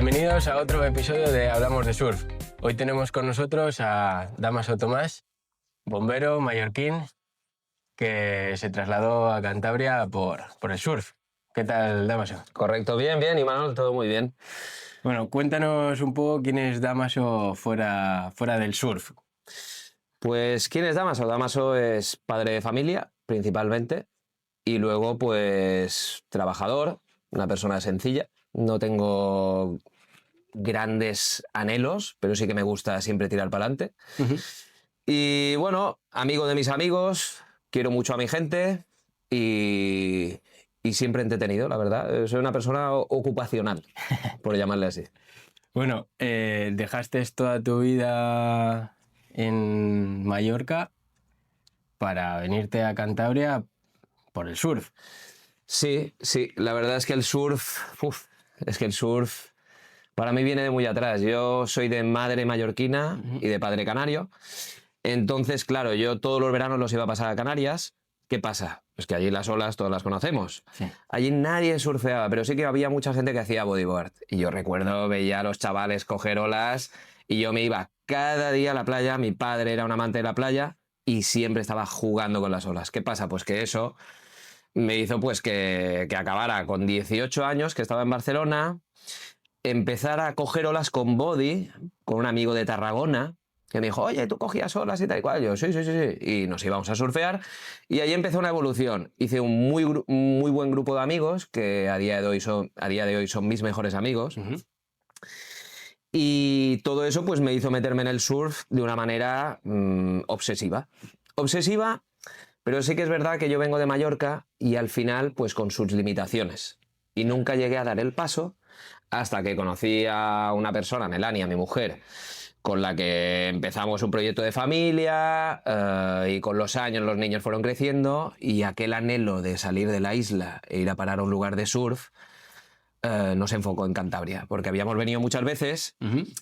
Bienvenidos a otro episodio de Hablamos de Surf. Hoy tenemos con nosotros a Dámaso Tomás, bombero mallorquín, que se trasladó a Cantabria por el surf. ¿Qué tal, Dámaso? Correcto, bien, bien, Imanol, todo muy bien. Bueno, cuéntanos un poco quién es Dámaso fuera del surf. Pues, ¿quién es Dámaso? Dámaso es padre de familia, principalmente, y luego, pues, trabajador, una persona sencilla. No tengo grandes anhelos, pero sí que me gusta siempre tirar para adelante. Y bueno, amigo de mis amigos, quiero mucho a mi gente y siempre entretenido, la verdad. Soy una persona ocupacional, por llamarle así. Bueno, dejaste toda tu vida en Mallorca para venirte a Cantabria por el surf. Sí, la verdad es que el surf para mí viene de muy atrás. Yo soy de madre mallorquina y de padre canario. Entonces, claro, yo todos los veranos los iba a pasar a Canarias. ¿Qué pasa? Pues que allí las olas todas las conocemos. Sí. Allí nadie surfeaba, pero sí que había mucha gente que hacía bodyboard. Y yo recuerdo, veía a los chavales coger olas y yo me iba cada día a la playa. Mi padre era un amante de la playa y siempre estaba jugando con las olas. ¿Qué pasa? Pues que eso me hizo pues que acabara con 18 años, que estaba en Barcelona, empezar a coger olas con body, con un amigo de Tarragona, que me dijo, oye, ¿tú cogías olas y tal y cual? Yo, sí. Y nos íbamos a surfear y ahí empezó una evolución. Hice un muy buen grupo de amigos que a día de hoy son mis mejores amigos. Y todo eso pues me hizo meterme en el surf de una manera obsesiva. Obsesiva, pero sí que es verdad que yo vengo de Mallorca y al final pues con sus limitaciones. Y nunca llegué a dar el paso hasta que conocí a una persona, Melania, mi mujer, con la que empezamos un proyecto de familia y con los años los niños fueron creciendo y aquel anhelo de salir de la isla e ir a parar a un lugar de surf nos enfocó en Cantabria, porque habíamos venido muchas veces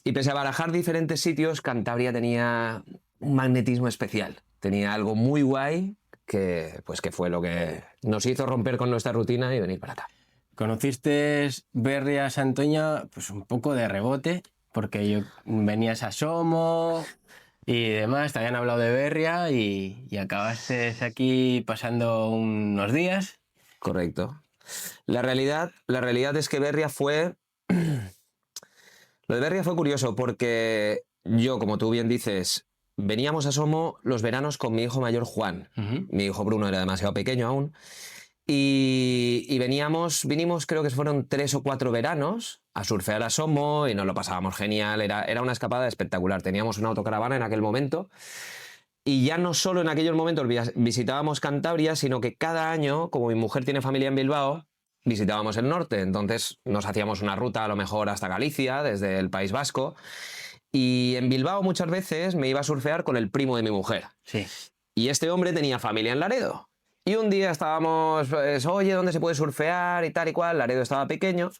y pese a barajar diferentes sitios, Cantabria tenía un magnetismo especial, tenía algo muy guay que fue lo que nos hizo romper con nuestra rutina y venir para acá. ¿Conociste Berria Santoña pues un poco de rebote? Porque venías a Somo y demás, te habían hablado de Berria y acabaste aquí pasando unos días. Correcto. La realidad es que Berria fue... Lo de Berria fue curioso porque yo, como tú bien dices, veníamos a Somo los veranos con mi hijo mayor Juan. Mi hijo Bruno era demasiado pequeño aún. Y vinimos, creo que fueron 3 o 4 veranos a surfear a Somo y nos lo pasábamos genial. Era una escapada espectacular. Teníamos una autocaravana en aquel momento. Y ya no solo en aquellos momentos visitábamos Cantabria, sino que cada año, como mi mujer tiene familia en Bilbao, visitábamos el norte. Entonces nos hacíamos una ruta a lo mejor hasta Galicia, desde el País Vasco. Y en Bilbao muchas veces me iba a surfear con el primo de mi mujer. Sí. Y este hombre tenía familia en Laredo. Y un día estábamos, pues, oye, ¿dónde se puede surfear y tal y cual? Laredo estaba pequeño.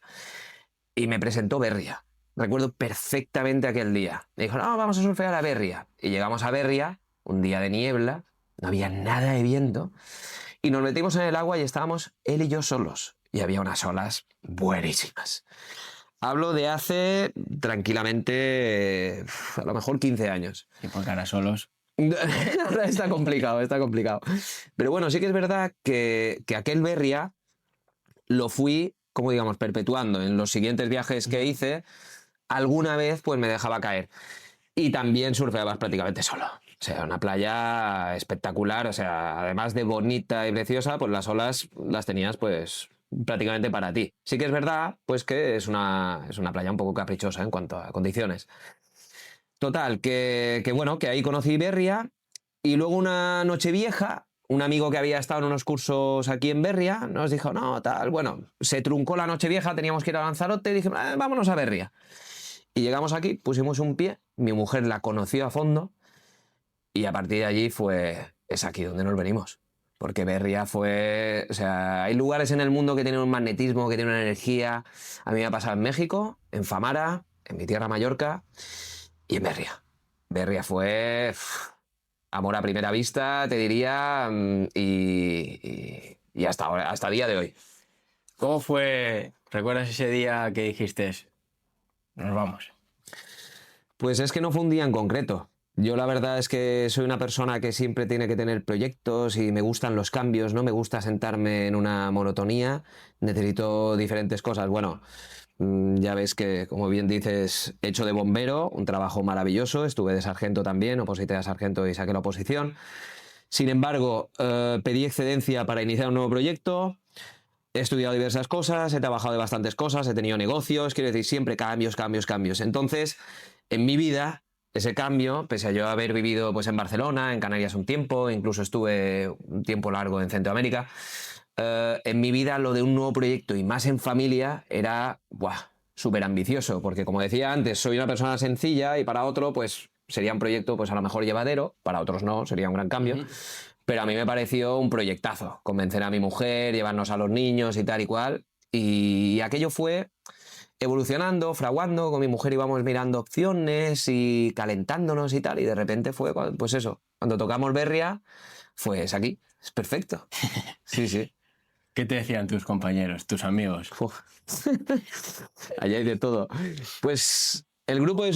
Y me presentó Berria. Recuerdo perfectamente aquel día. Me dijo, no, vamos a surfear a Berria. Y llegamos a Berria, un día de niebla, no había nada de viento. Y nos metimos en el agua y estábamos él y yo solos. Y había unas olas buenísimas. Hablo de hace, tranquilamente, a lo mejor 15 años. Y porque ahora solos. Está complicado. Pero bueno, sí que es verdad que aquel Berria lo fui, como digamos, perpetuando. En los siguientes viajes que hice, alguna vez pues me dejaba caer. Y también surfeabas prácticamente solo. O sea, una playa espectacular. O sea, además de bonita y preciosa, pues las olas las tenías pues prácticamente para ti. Sí que es verdad pues que es una playa un poco caprichosa en cuanto a condiciones. Total, que bueno, que ahí conocí Berria y luego una noche vieja, un amigo que había estado en unos cursos aquí en Berria nos dijo, no, tal, bueno, se truncó la noche vieja, teníamos que ir a Lanzarote y dije, vámonos a Berria. Y llegamos aquí, pusimos un pie, mi mujer la conoció a fondo y a partir de allí es aquí donde nos venimos. Porque Berria o sea, hay lugares en el mundo que tienen un magnetismo, que tienen una energía. A mí me ha pasado en México, en Famara, en mi tierra Mallorca y en Berria. Berria fue amor a primera vista, te diría, y hasta ahora, hasta el día de hoy. ¿Cómo fue? ¿Recuerdas ese día que dijiste, nos vamos. Pues es que no fue un día en concreto. Yo la verdad es que soy una persona que siempre tiene que tener proyectos y me gustan los cambios, no me gusta sentarme en una monotonía, necesito diferentes cosas. Bueno, ya ves que, como bien dices, he hecho de bombero, un trabajo maravilloso, estuve de sargento también, oposité a sargento y saqué la oposición. Sin embargo, pedí excedencia para iniciar un nuevo proyecto. He estudiado diversas cosas, he trabajado de bastantes cosas, he tenido negocios, quiero decir, siempre cambios, cambios, cambios. Entonces, en mi vida, ese cambio, pese a yo haber vivido pues, en Barcelona, en Canarias un tiempo, incluso estuve un tiempo largo en Centroamérica, en mi vida lo de un nuevo proyecto y más en familia era súper ambicioso, porque como decía antes, soy una persona sencilla y para otro pues sería un proyecto pues a lo mejor llevadero, para otros no, sería un gran cambio. Pero a mí me pareció un proyectazo, convencer a mi mujer, llevarnos a los niños y tal y cual. Y aquello fue evolucionando, fraguando, con mi mujer íbamos mirando opciones y calentándonos y tal. Y de repente fue, pues eso, cuando tocamos Berria, pues aquí, es perfecto. Sí, sí. ¿Qué te decían tus compañeros, tus amigos? Allá hay de todo. Pues el grupo de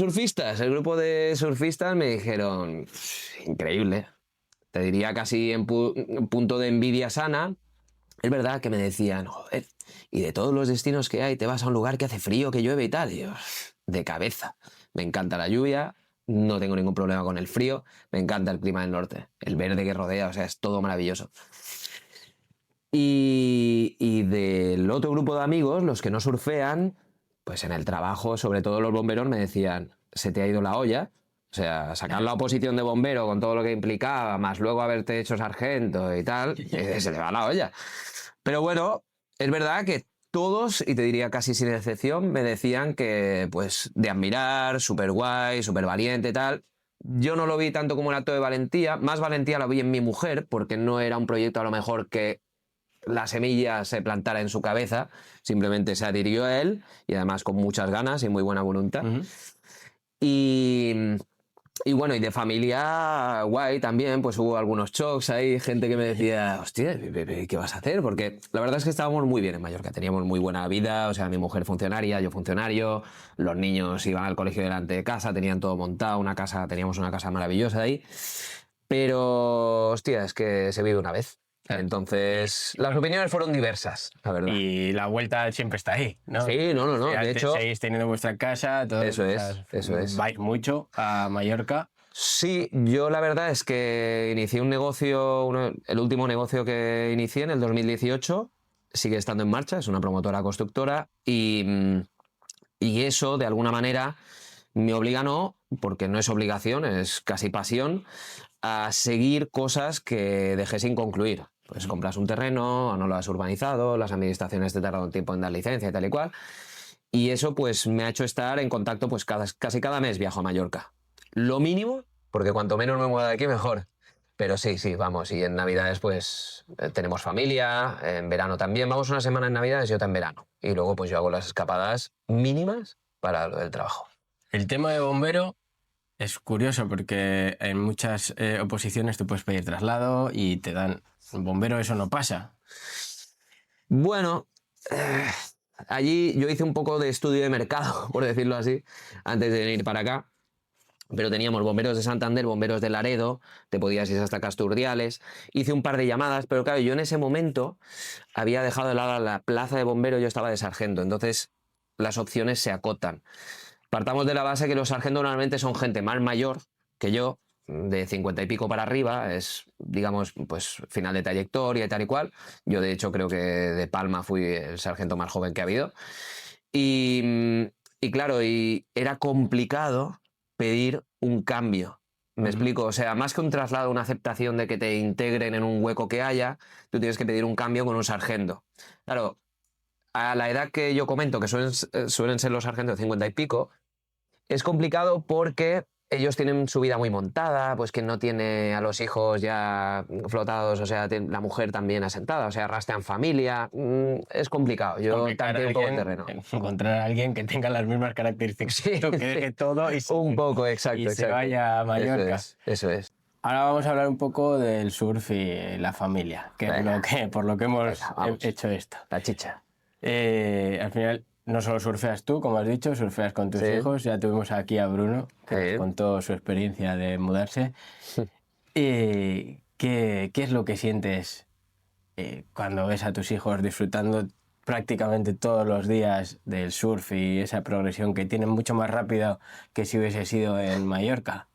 surfistas me dijeron, increíble. Te diría casi en punto de envidia sana. Es verdad que me decían, joder, y de todos los destinos que hay, te vas a un lugar que hace frío, que llueve y tal. Y yo, de cabeza. Me encanta la lluvia, no tengo ningún problema con el frío, me encanta el clima del norte, el verde que rodea, o sea, es todo maravilloso. Y del otro grupo de amigos, los que no surfean, pues en el trabajo, sobre todo los bomberos, me decían, se te ha ido la olla. O sea, sacar la oposición de bombero con todo lo que implicaba, más luego haberte hecho sargento y tal, se le va la olla. Pero bueno, es verdad que todos, y te diría casi sin excepción, me decían que, pues, de admirar, súper guay, súper valiente y tal. Yo no lo vi tanto como un acto de valentía, más valentía lo vi en mi mujer, porque no era un proyecto a lo mejor que la semilla se plantara en su cabeza, simplemente se adhirió a él, y además con muchas ganas y muy buena voluntad. Y bueno, y de familia guay también, pues hubo algunos shocks ahí, gente que me decía, hostia, ¿qué vas a hacer? Porque la verdad es que estábamos muy bien en Mallorca, teníamos muy buena vida, o sea, mi mujer funcionaria, yo funcionario, los niños iban al colegio delante de casa, tenían todo montado, teníamos una casa maravillosa ahí, pero, hostia, es que se vive una vez. Entonces, las opiniones fueron diversas, la verdad. Y la vuelta siempre está ahí, ¿no? Sí, no. De hecho, seguís teniendo vuestra casa, todo, eso es. Vais mucho a Mallorca. Sí, yo la verdad es que inicié un negocio, el último negocio que inicié en el 2018, sigue estando en marcha, es una promotora constructora y eso, de alguna manera, me obliga, no, porque no es obligación, es casi pasión, a seguir cosas que dejé sin concluir. Pues compras un terreno, no lo has urbanizado, las administraciones te tardan un tiempo en dar licencia y tal y cual. Y eso pues me ha hecho estar en contacto, pues casi cada mes viajo a Mallorca. Lo mínimo, porque cuanto menos me mueva de aquí, mejor. Pero sí, vamos. Y en Navidades pues tenemos familia, en verano también. Vamos una semana en Navidades y otra en verano. Y luego pues yo hago las escapadas mínimas para lo del trabajo. El tema de bombero es curioso porque en muchas oposiciones tú puedes pedir traslado y te dan... En bombero eso no pasa. Bueno, allí yo hice un poco de estudio de mercado, por decirlo así, antes de venir para acá. Pero teníamos bomberos de Santander, bomberos de Laredo, te podías ir hasta Casturdiales. Hice un par de llamadas, pero claro, yo en ese momento había dejado de lado la plaza de bombero, yo estaba de sargento, entonces las opciones se acotan. Partamos de la base que los sargentos normalmente son gente más mayor que yo, de 50 y pico para arriba, es, digamos, pues final de trayectoria y tal y cual. Yo, de hecho, creo que de Palma fui el sargento más joven que ha habido. Y claro, y era complicado pedir un cambio. ¿Me explico? O sea, más que un traslado, una aceptación de que te integren en un hueco que haya, tú tienes que pedir un cambio con un sargento. Claro, a la edad que yo comento, que suelen ser los sargentos de 50 y pico, es complicado porque ellos tienen su vida muy montada, pues que no tiene a los hijos ya flotados, o sea, la mujer también asentada, o sea, rastrean familia. Es complicado. Yo tanteo un poco el terreno. Encontrar a alguien que tenga las mismas características, sí. Que deje todo y, un poco, exacto, se vaya a Mallorca. Eso es. Ahora vamos a hablar un poco del surf y la familia, que es por lo que hemos hecho esto. La chicha. Al final, no solo surfeas tú, como has dicho, surfeas con tus Sí. hijos. Ya tuvimos aquí a Bruno, que Sí. nos contó su experiencia de mudarse. ¿Y qué es lo que sientes cuando ves a tus hijos disfrutando prácticamente todos los días del surf y esa progresión que tienen mucho más rápido que si hubiese sido en Mallorca?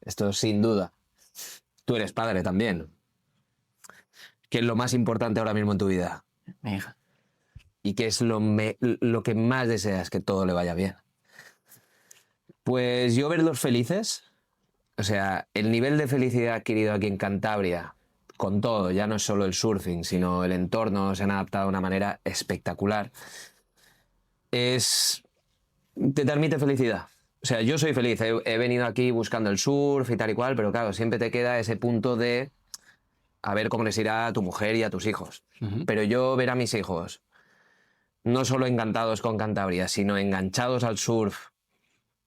Esto sin duda. Tú eres padre también. ¿Qué es lo más importante ahora mismo en tu vida? Mi hija. ¿Y qué es lo que más deseas? Que todo le vaya bien. Pues yo verlos felices, o sea, el nivel de felicidad adquirido aquí en Cantabria, con todo, ya no es solo el surfing, sino el entorno, se han adaptado de una manera espectacular, te transmite felicidad. O sea, yo soy feliz, he venido aquí buscando el surf y tal y cual, pero claro, siempre te queda ese punto de a ver cómo les irá a tu mujer y a tus hijos. Pero yo ver a mis hijos no solo encantados con Cantabria, sino enganchados al surf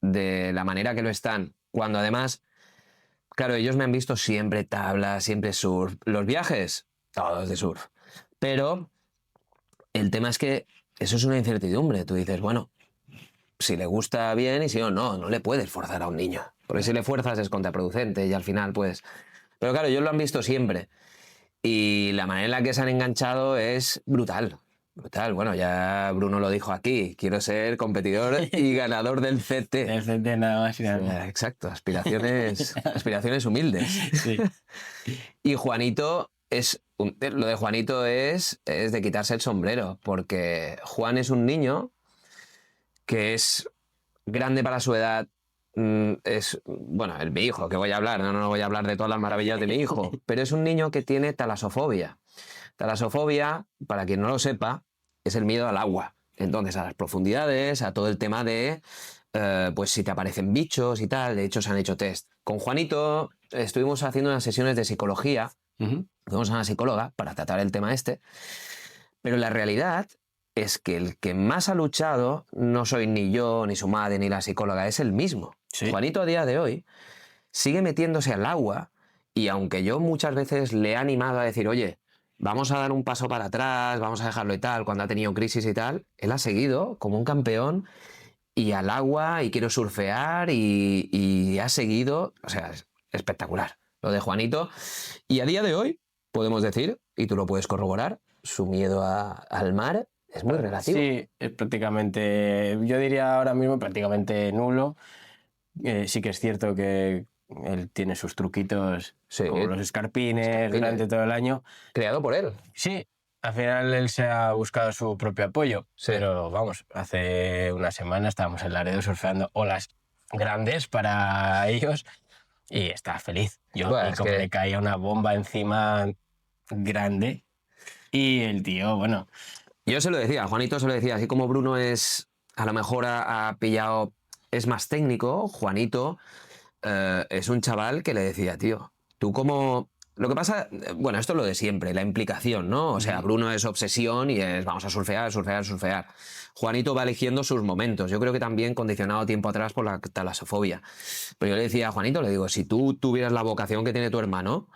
de la manera que lo están, cuando además, claro, ellos me han visto siempre tabla, siempre surf, los viajes, todos de surf, pero el tema es que eso es una incertidumbre, tú dices, bueno, si le gusta bien y si no, no le puedes forzar a un niño, porque si le fuerzas es contraproducente y al final pues... Pero claro, ellos lo han visto siempre y la manera en la que se han enganchado es brutal. Brutal, bueno, ya Bruno lo dijo aquí, quiero ser competidor y ganador del CT. El CT nada más y nada menos. Exacto, aspiraciones humildes. Sí. Y Juanito lo de Juanito es de quitarse el sombrero, porque Juan es un niño que es grande para su edad. Bueno, es mi hijo, que voy a hablar, no voy a hablar de todas las maravillas de mi hijo, pero es un niño que tiene talasofobia. Talasofobia, para quien no lo sepa, es el miedo al agua. Entonces, a las profundidades, a todo el tema de, pues si te aparecen bichos y tal, de hecho se han hecho test. Con Juanito estuvimos haciendo unas sesiones de psicología, fuimos a una psicóloga para tratar el tema este, pero la realidad es que el que más ha luchado no soy ni yo, ni su madre, ni la psicóloga, es él mismo. Sí. Juanito a día de hoy sigue metiéndose al agua y aunque yo muchas veces le he animado a decir, oye, vamos a dar un paso para atrás, vamos a dejarlo y tal, cuando ha tenido crisis y tal, él ha seguido como un campeón y al agua y quiero surfear y ha seguido, o sea, es espectacular lo de Juanito. Y a día de hoy podemos decir, y tú lo puedes corroborar, su miedo al mar es muy relativo. Sí, es prácticamente, yo diría ahora mismo prácticamente nulo. Sí que es cierto que él tiene sus truquitos, Sí, como los escarpines durante todo el año. creado por él. Sí, al final él se ha buscado su propio apoyo, Sí. pero vamos, hace una semana estábamos en Laredo surfeando olas grandes para ellos y está feliz. Yo Bueno, vi es como que- le caía una bomba encima grande y el tío, bueno, Yo se lo decía, a Juanito se lo decía, así como Bruno a lo mejor ha pillado, es más técnico, Juanito es un chaval que le decía, tío, tú como... Lo que pasa, bueno, esto es lo de siempre, la implicación, ¿no? O sea, Bruno es obsesión y es vamos a surfear, surfear, surfear. Juanito va eligiendo sus momentos. Yo creo que también condicionado tiempo atrás por la talasofobia. Pero yo le decía a Juanito, le digo, si tú tuvieras la vocación que tiene tu hermano,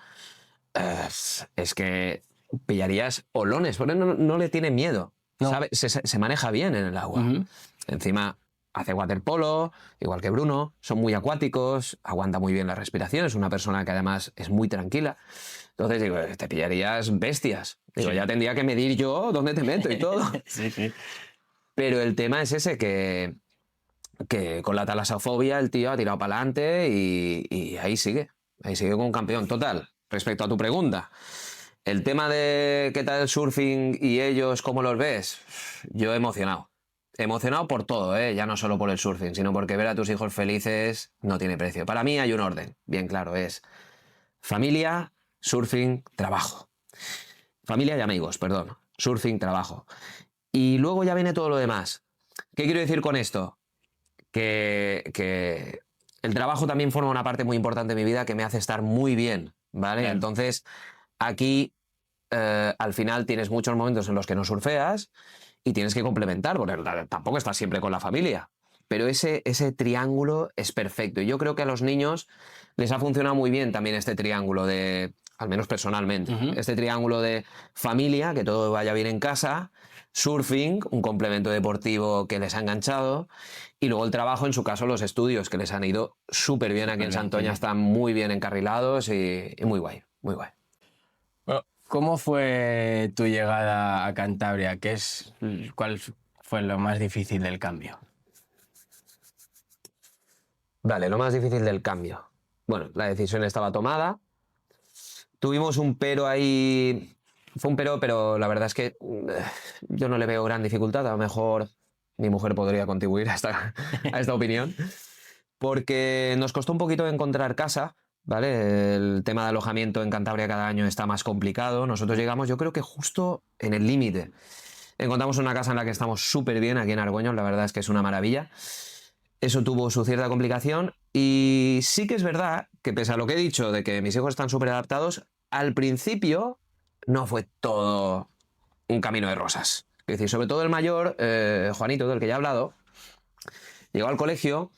es que pillarías olones, porque no le tiene miedo. No. ¿Sabe? Se maneja bien en el agua. Ujú. Encima hace waterpolo, igual que Bruno, son muy acuáticos, aguanta muy bien la respiración, es una persona que además es muy tranquila. Entonces digo, te pillarías bestias. Digo, Sí. ya tendría que medir yo dónde te meto y todo. sí, sí. Pero el tema es ese que con la talasofobia el tío ha tirado para adelante y ahí sigue como un campeón. Total, respecto a tu pregunta, el tema de qué tal el surfing y ellos, cómo los ves, yo emocionado. Emocionado por todo, ya no solo por el surfing, sino porque ver a tus hijos felices no tiene precio. Para mí hay un orden, bien claro, es familia, surfing, trabajo. Familia y amigos, perdón. Surfing, trabajo. Y luego ya viene todo lo demás. ¿Qué quiero decir con esto? Que el trabajo también forma una parte muy importante de mi vida que me hace estar muy bien, ¿vale? Claro. Entonces, aquí al final tienes muchos momentos en los que no surfeas y tienes que complementar, porque tampoco estás siempre con la familia. Pero ese triángulo es perfecto. Y yo creo que a los niños les ha funcionado muy bien también este triángulo de al menos personalmente. Ujú. Este triángulo de familia, que todo vaya bien en casa, surfing, un complemento deportivo que les ha enganchado, y luego el trabajo, en su caso los estudios, que les han ido súper bien aquí en Superbién, Santoña, sí. están muy bien encarrilados y muy guay, muy guay. Bueno, ¿cómo fue tu llegada a Cantabria? ¿Cuál fue lo más difícil del cambio? Vale, lo más difícil del cambio. Bueno, la decisión estaba tomada. Tuvimos un pero ahí. Fue un pero la verdad es que yo no le veo gran dificultad. A lo mejor mi mujer podría contribuir a esta opinión. Porque nos costó un poquito encontrar casa, ¿vale? El tema de alojamiento en Cantabria cada año está más complicado. Nosotros llegamos, yo creo que justo en el límite. Encontramos una casa en la que estamos súper bien aquí en Argoños, la verdad es que es una maravilla. Eso tuvo su cierta complicación y sí que es verdad que pese a lo que he dicho de que mis hijos están súper adaptados, al principio no fue todo un camino de rosas. Es decir, sobre todo el mayor, Juanito, del que ya he hablado, llegó al colegio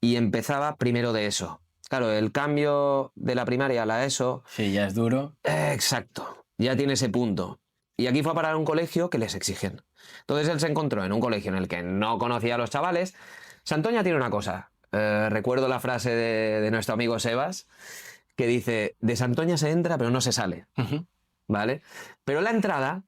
y empezaba primero de eso. Claro, el cambio de la primaria a la ESO... Sí, ya es duro. Exacto, ya tiene ese punto. Y aquí fue a parar a un colegio que les exigen. Entonces él se encontró en un colegio en el que no conocía a los chavales. Santoña tiene una cosa. Recuerdo la frase de nuestro amigo Sebas, que dice, de Santoña se entra pero no se sale. Ujú. ¿Vale? Pero la entrada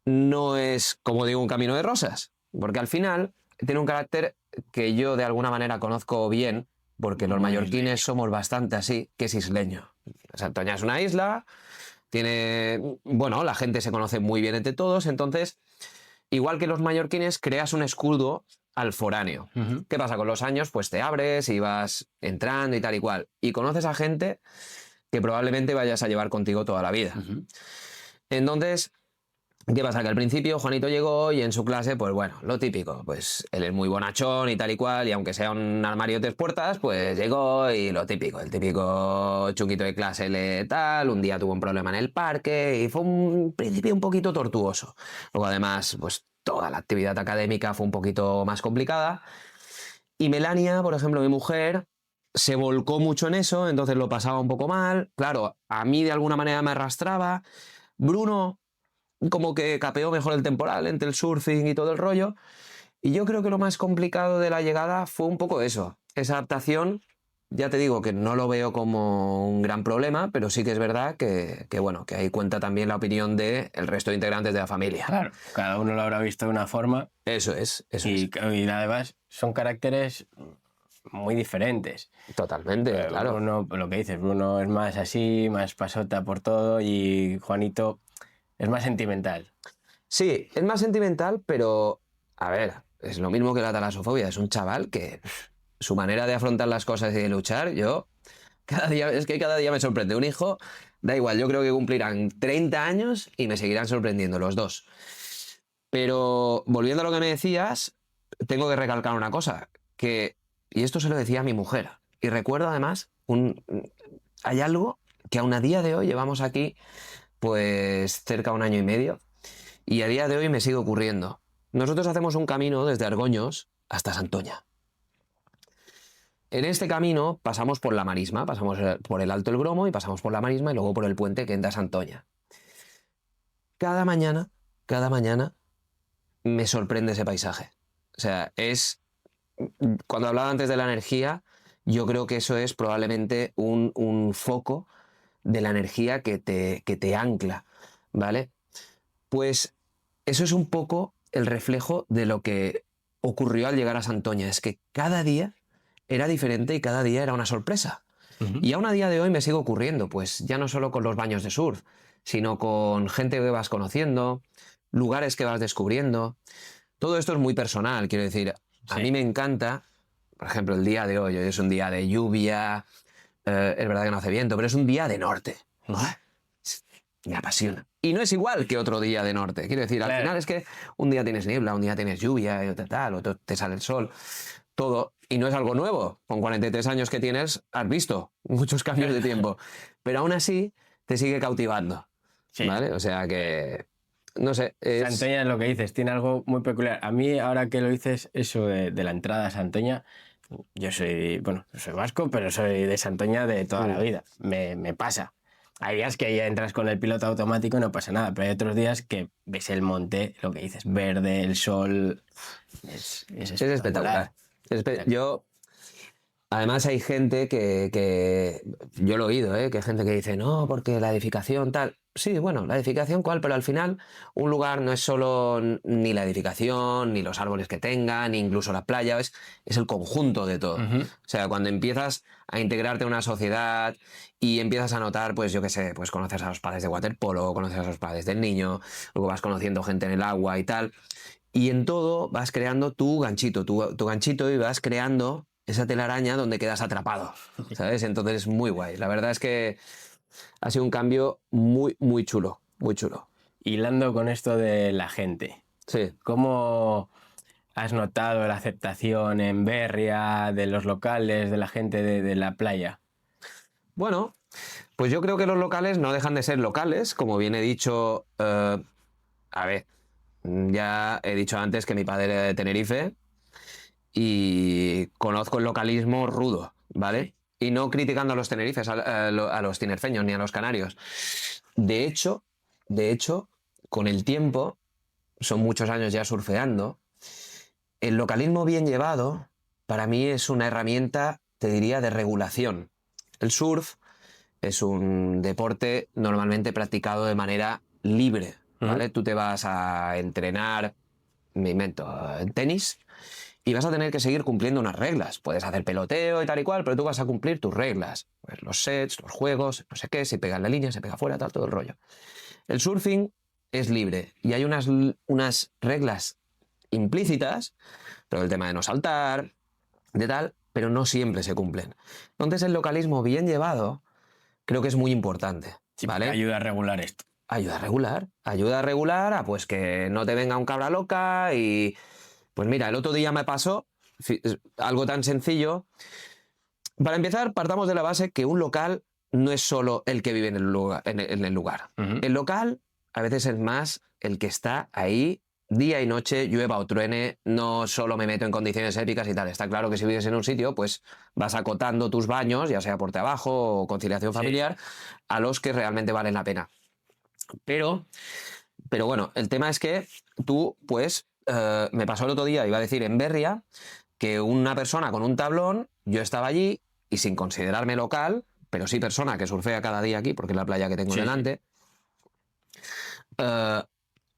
no es, como digo, un camino de rosas. Porque al final tiene un carácter que yo de alguna manera conozco bien, porque los Muy mallorquines isleño. somos bastante así, que es isleño. Santoña es una isla, tiene, bueno, la gente se conoce muy bien entre todos, entonces, igual que los mallorquines, creas un escudo al foráneo. Ujú. ¿Qué pasa? Con los años, pues te abres y vas entrando y tal y cual. Y conoces a gente que probablemente vayas a llevar contigo toda la vida. Ujú. Entonces, ¿qué pasa? Que al principio Juanito llegó y en su clase, pues bueno, lo típico, pues él es muy bonachón y tal y cual, y aunque sea un armario de 3 puertas, pues llegó y lo típico, el típico chunguito de clase le tal, un día tuvo un problema en el parque y fue un principio un poquito tortuoso. Luego además, pues toda la actividad académica fue un poquito más complicada. Y Melania, por ejemplo, mi mujer, se volcó mucho en eso, entonces lo pasaba un poco mal. Claro, a mí de alguna manera me arrastraba. Bruno como que capeó mejor el temporal entre el surfing y todo el rollo. Y yo creo que lo más complicado de la llegada fue un poco eso, esa adaptación. Ya te digo que no lo veo como un gran problema, pero sí que es verdad bueno, que ahí cuenta también la opinión del resto de integrantes de la familia. Claro, cada uno lo habrá visto de una forma Eso es, eso es. y además son caracteres muy diferentes. Totalmente, claro. Bruno, lo que dices, Bruno es más así, más pasota por todo y Juanito es más sentimental. Sí, es más sentimental, pero a ver, es lo mismo que la talasofobia. Es un chaval que su manera de afrontar las cosas y de luchar, yo cada día me sorprende. Un hijo, da igual, yo creo que cumplirán 30 años y me seguirán sorprendiendo los dos. Pero volviendo a lo que me decías, tengo que recalcar una cosa, y esto se lo decía a mi mujer, y recuerdo además, hay algo que aún a día de hoy llevamos aquí, pues cerca de 1 año y medio, y a día de hoy me sigue ocurriendo. Nosotros hacemos un camino desde Argoños hasta Santoña. En este camino pasamos por la Marisma, pasamos por el Alto el Gromo y pasamos por la Marisma y luego por el puente que entra a Santoña. Cada mañana me sorprende ese paisaje. O sea, cuando hablaba antes de la energía, yo creo que eso es probablemente un foco de la energía que te ancla, ¿vale? Pues eso es un poco el reflejo de lo que ocurrió al llegar a Santoña. Es que cada día era diferente y cada día era una sorpresa. Ujú. Y aún a día de hoy me sigue ocurriendo, pues ya no solo con los baños de surf, sino con gente que vas conociendo, lugares que vas descubriendo. Todo esto es muy personal, quiero decir. A Sí. mí me encanta, por ejemplo, el día de hoy es un día de lluvia, es verdad que no hace viento, pero es un día de norte. Me apasiona. Y no es igual que otro día de norte. Quiero decir, al Claro. final es que un día tienes niebla, un día tienes lluvia, y otro te sale el sol. Todo. Y no es algo nuevo. Con 43 años que tienes, has visto muchos cambios de tiempo. Pero aún así, te sigue cautivando. Sí. ¿Vale? O sea que. No sé. Santoña es lo que dices, tiene algo muy peculiar. A mí, ahora que lo dices, eso de la entrada a Santoña, yo soy vasco, pero soy de Santoña de toda la vida. Me pasa. Hay días que ya entras con el piloto automático y no pasa nada, pero hay otros días que ves el monte, lo que dices, verde, el sol, es Es espectacular. Yo, además hay gente que yo lo he oído, que hay gente que dice, no, porque la edificación tal. Sí, bueno, la edificación cuál, pero al final un lugar no es solo ni la edificación, ni los árboles que tenga, ni incluso la playa, es el conjunto de todo. Ujú. O sea, cuando empiezas a integrarte en una sociedad y empiezas a notar, pues yo qué sé, pues conoces a los padres de waterpolo, conoces a los padres del niño, luego vas conociendo gente en el agua y tal. Y en todo vas creando tu ganchito, tu ganchito, y vas creando esa telaraña donde quedas atrapado, ¿sabes? Entonces es muy guay. La verdad es que ha sido un cambio muy, muy chulo, muy chulo. Hilando con esto de la gente, Sí. ¿cómo has notado la aceptación en Berria, de los locales, de la gente de la playa? Bueno, pues yo creo que los locales no dejan de ser locales, como bien he dicho. A ver, ya he dicho antes que mi padre era de Tenerife y conozco el localismo rudo, ¿vale? Y no criticando a los tenerifes, a los tinerfeños ni a los canarios. De hecho, de hecho, con el tiempo, son muchos años ya surfeando, el localismo bien llevado para mí es una herramienta, te diría, de regulación. El surf es un deporte normalmente practicado de manera libre, ¿vale? Tú te vas a entrenar, me invento, en tenis, y vas a tener que seguir cumpliendo unas reglas. Puedes hacer peloteo y tal y cual, pero tú vas a cumplir tus reglas. Pues los sets, los juegos, no sé qué, si pega en la línea, se pega fuera, tal, todo el rollo. El surfing es libre y hay unas reglas implícitas, pero el tema de no saltar, de tal, pero no siempre se cumplen. Entonces el localismo bien llevado creo que es muy importante, Sí, ¿vale? ayuda a regular esto. Ayuda a regular a pues que no te venga un cabra loca y pues mira, el otro día me pasó algo tan sencillo. Para empezar, partamos de la base que un local no es solo el que vive en el lugar. En el lugar. El local a veces es más el que está ahí día y noche, llueva o truene, no solo me meto en condiciones épicas y tal. Está claro que si vives en un sitio, pues vas acotando tus baños, ya sea por trabajo o conciliación familiar, a los que realmente valen la pena. Pero bueno, el tema es que tú, pues, me pasó el otro día, iba a decir, en Berria, que una persona con un tablón, yo estaba allí y sin considerarme local, pero sí persona que surfea cada día aquí, porque es la playa que tengo delante,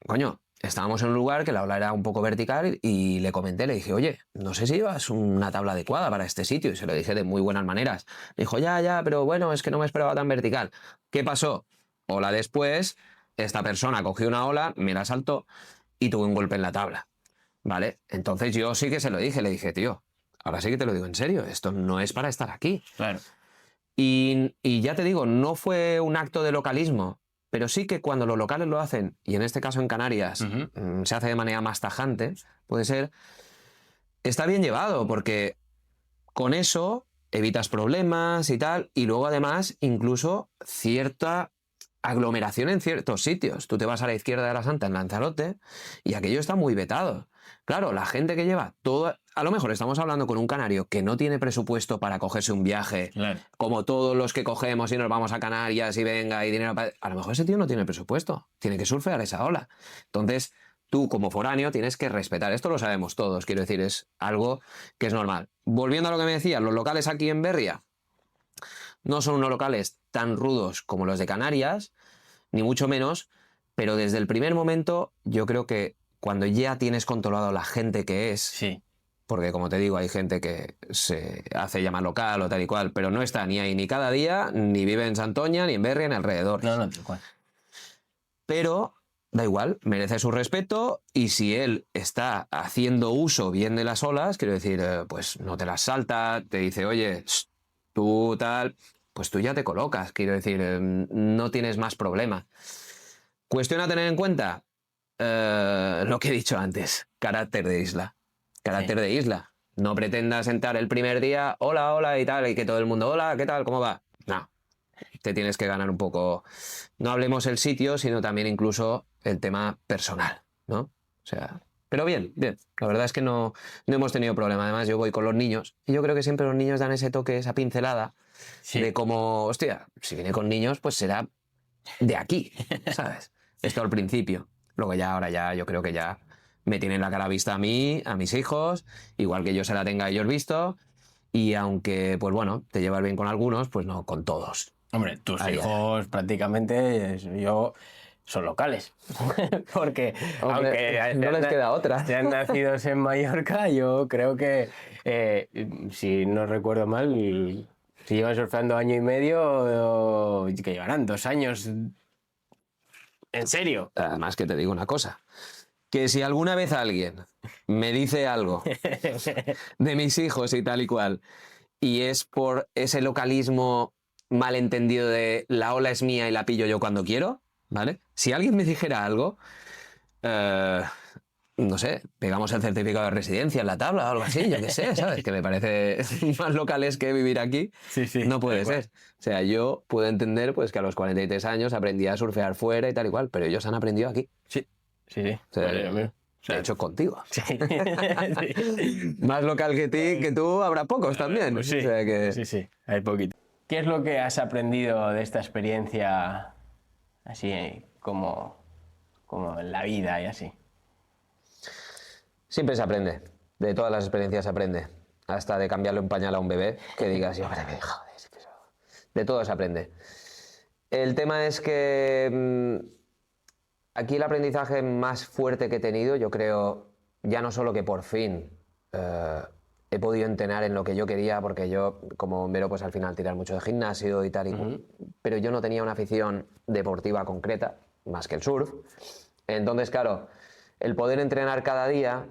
coño, estábamos en un lugar que la ola era un poco vertical y le comenté, le dije, oye, no sé si llevas una tabla adecuada para este sitio, y se lo dije de muy buenas maneras. Me dijo, ya, pero bueno, es que no me esperaba tan vertical. ¿Qué pasó? Ola después, esta persona cogió una ola, me la saltó y tuve un golpe en la tabla, ¿vale? Entonces yo sí que se lo dije, le dije, tío, ahora sí que te lo digo en serio, esto no es para estar aquí. Claro. Y ya te digo, no fue un acto de localismo, pero sí que cuando los locales lo hacen, y en este caso en Canarias se hace de manera más tajante, puede ser, está bien llevado, porque con eso evitas problemas y tal, y luego además incluso cierta aglomeración en ciertos sitios. Tú te vas a la izquierda de la Santa en Lanzarote y aquello está muy vetado. Claro, la gente que lleva todo... A lo mejor estamos hablando con un canario que no tiene presupuesto para cogerse un viaje, Claro. como todos los que cogemos y nos vamos a Canarias y venga y dinero para... A lo mejor ese tío no tiene presupuesto, tiene que surfear esa ola. Entonces, tú como foráneo tienes que respetar. Esto lo sabemos todos, quiero decir, es algo que es normal. Volviendo a lo que me decías, los locales aquí en Berria no son unos locales tan rudos como los de Canarias, ni mucho menos, pero desde el primer momento yo creo que cuando ya tienes controlado la gente que es, Sí. porque como te digo, hay gente que se hace llamar local o tal y cual, pero no está ni ahí ni cada día, ni vive en Santoña, ni en Berria, ni alrededor. No, tal cual. Pero da igual, merece su respeto y si él está haciendo uso bien de las olas, quiero decir, pues no te las salta, te dice, oye, tú tal, pues tú ya te colocas, quiero decir, no tienes más problema. Cuestión a tener en cuenta, lo que he dicho antes, carácter de isla. Carácter de isla. No pretendas entrar el primer día, hola, hola y tal, y que todo el mundo, hola, ¿qué tal? ¿Cómo va? No. Te tienes que ganar un poco, no hablemos el sitio, sino también incluso el tema personal, ¿no? O sea, pero bien. La verdad es que no hemos tenido problema. Además, yo voy con los niños y yo creo que siempre los niños dan ese toque, esa pincelada Sí. De cómo, hostia, si viene con niños, pues será de aquí, ¿sabes? Esto al principio. Luego ya, ahora ya, yo creo que ya me tienen la cara vista a mí, a mis hijos, igual que yo se la tenga a ellos visto. Y aunque, pues bueno, te llevas bien con algunos, pues no con todos. Hombre, tus Ahí, hijos prácticamente son locales. Porque Hombre, aunque no les queda otra. sean nacidos en Mallorca, yo creo que, si no recuerdo mal, si llevan surfeando año y medio, que llevarán 2 años. ¿En serio? Además que te digo una cosa, que si alguna vez alguien me dice algo de mis hijos y tal y cual, y es por ese localismo malentendido de la ola es mía y la pillo yo cuando quiero, ¿vale? Si alguien me dijera algo, no sé, pegamos el certificado de residencia en la tabla o algo así, yo qué sé, ¿sabes? Que me parece más locales que vivir aquí. Sí, sí. No puede tal cual. ser. O sea, yo puedo entender pues que a los 43 años aprendí a surfear fuera y tal y cual, pero ellos han aprendido aquí. Sí, sí, sí. O sea, Vale, amigo. O sea, de hecho, contigo. sí. Sí. Más local que tú habrá pocos también. Pues sí, O sea que... sí, sí, hay poquito. ¿Qué es lo que has aprendido de esta experiencia así como en la vida y así? Siempre se aprende. De todas las experiencias se aprende. Hasta de cambiarle un pañal a un bebé, que digas, yo, joder, pero... De todo se aprende. El tema es que aquí el aprendizaje más fuerte que he tenido, yo creo, ya no solo que por fin he podido entrenar en lo que yo quería, porque yo, como bombero, pues al final tirar mucho de gimnasio y tal, pero yo no tenía una afición deportiva concreta, más que el surf. Entonces, claro, el poder entrenar cada día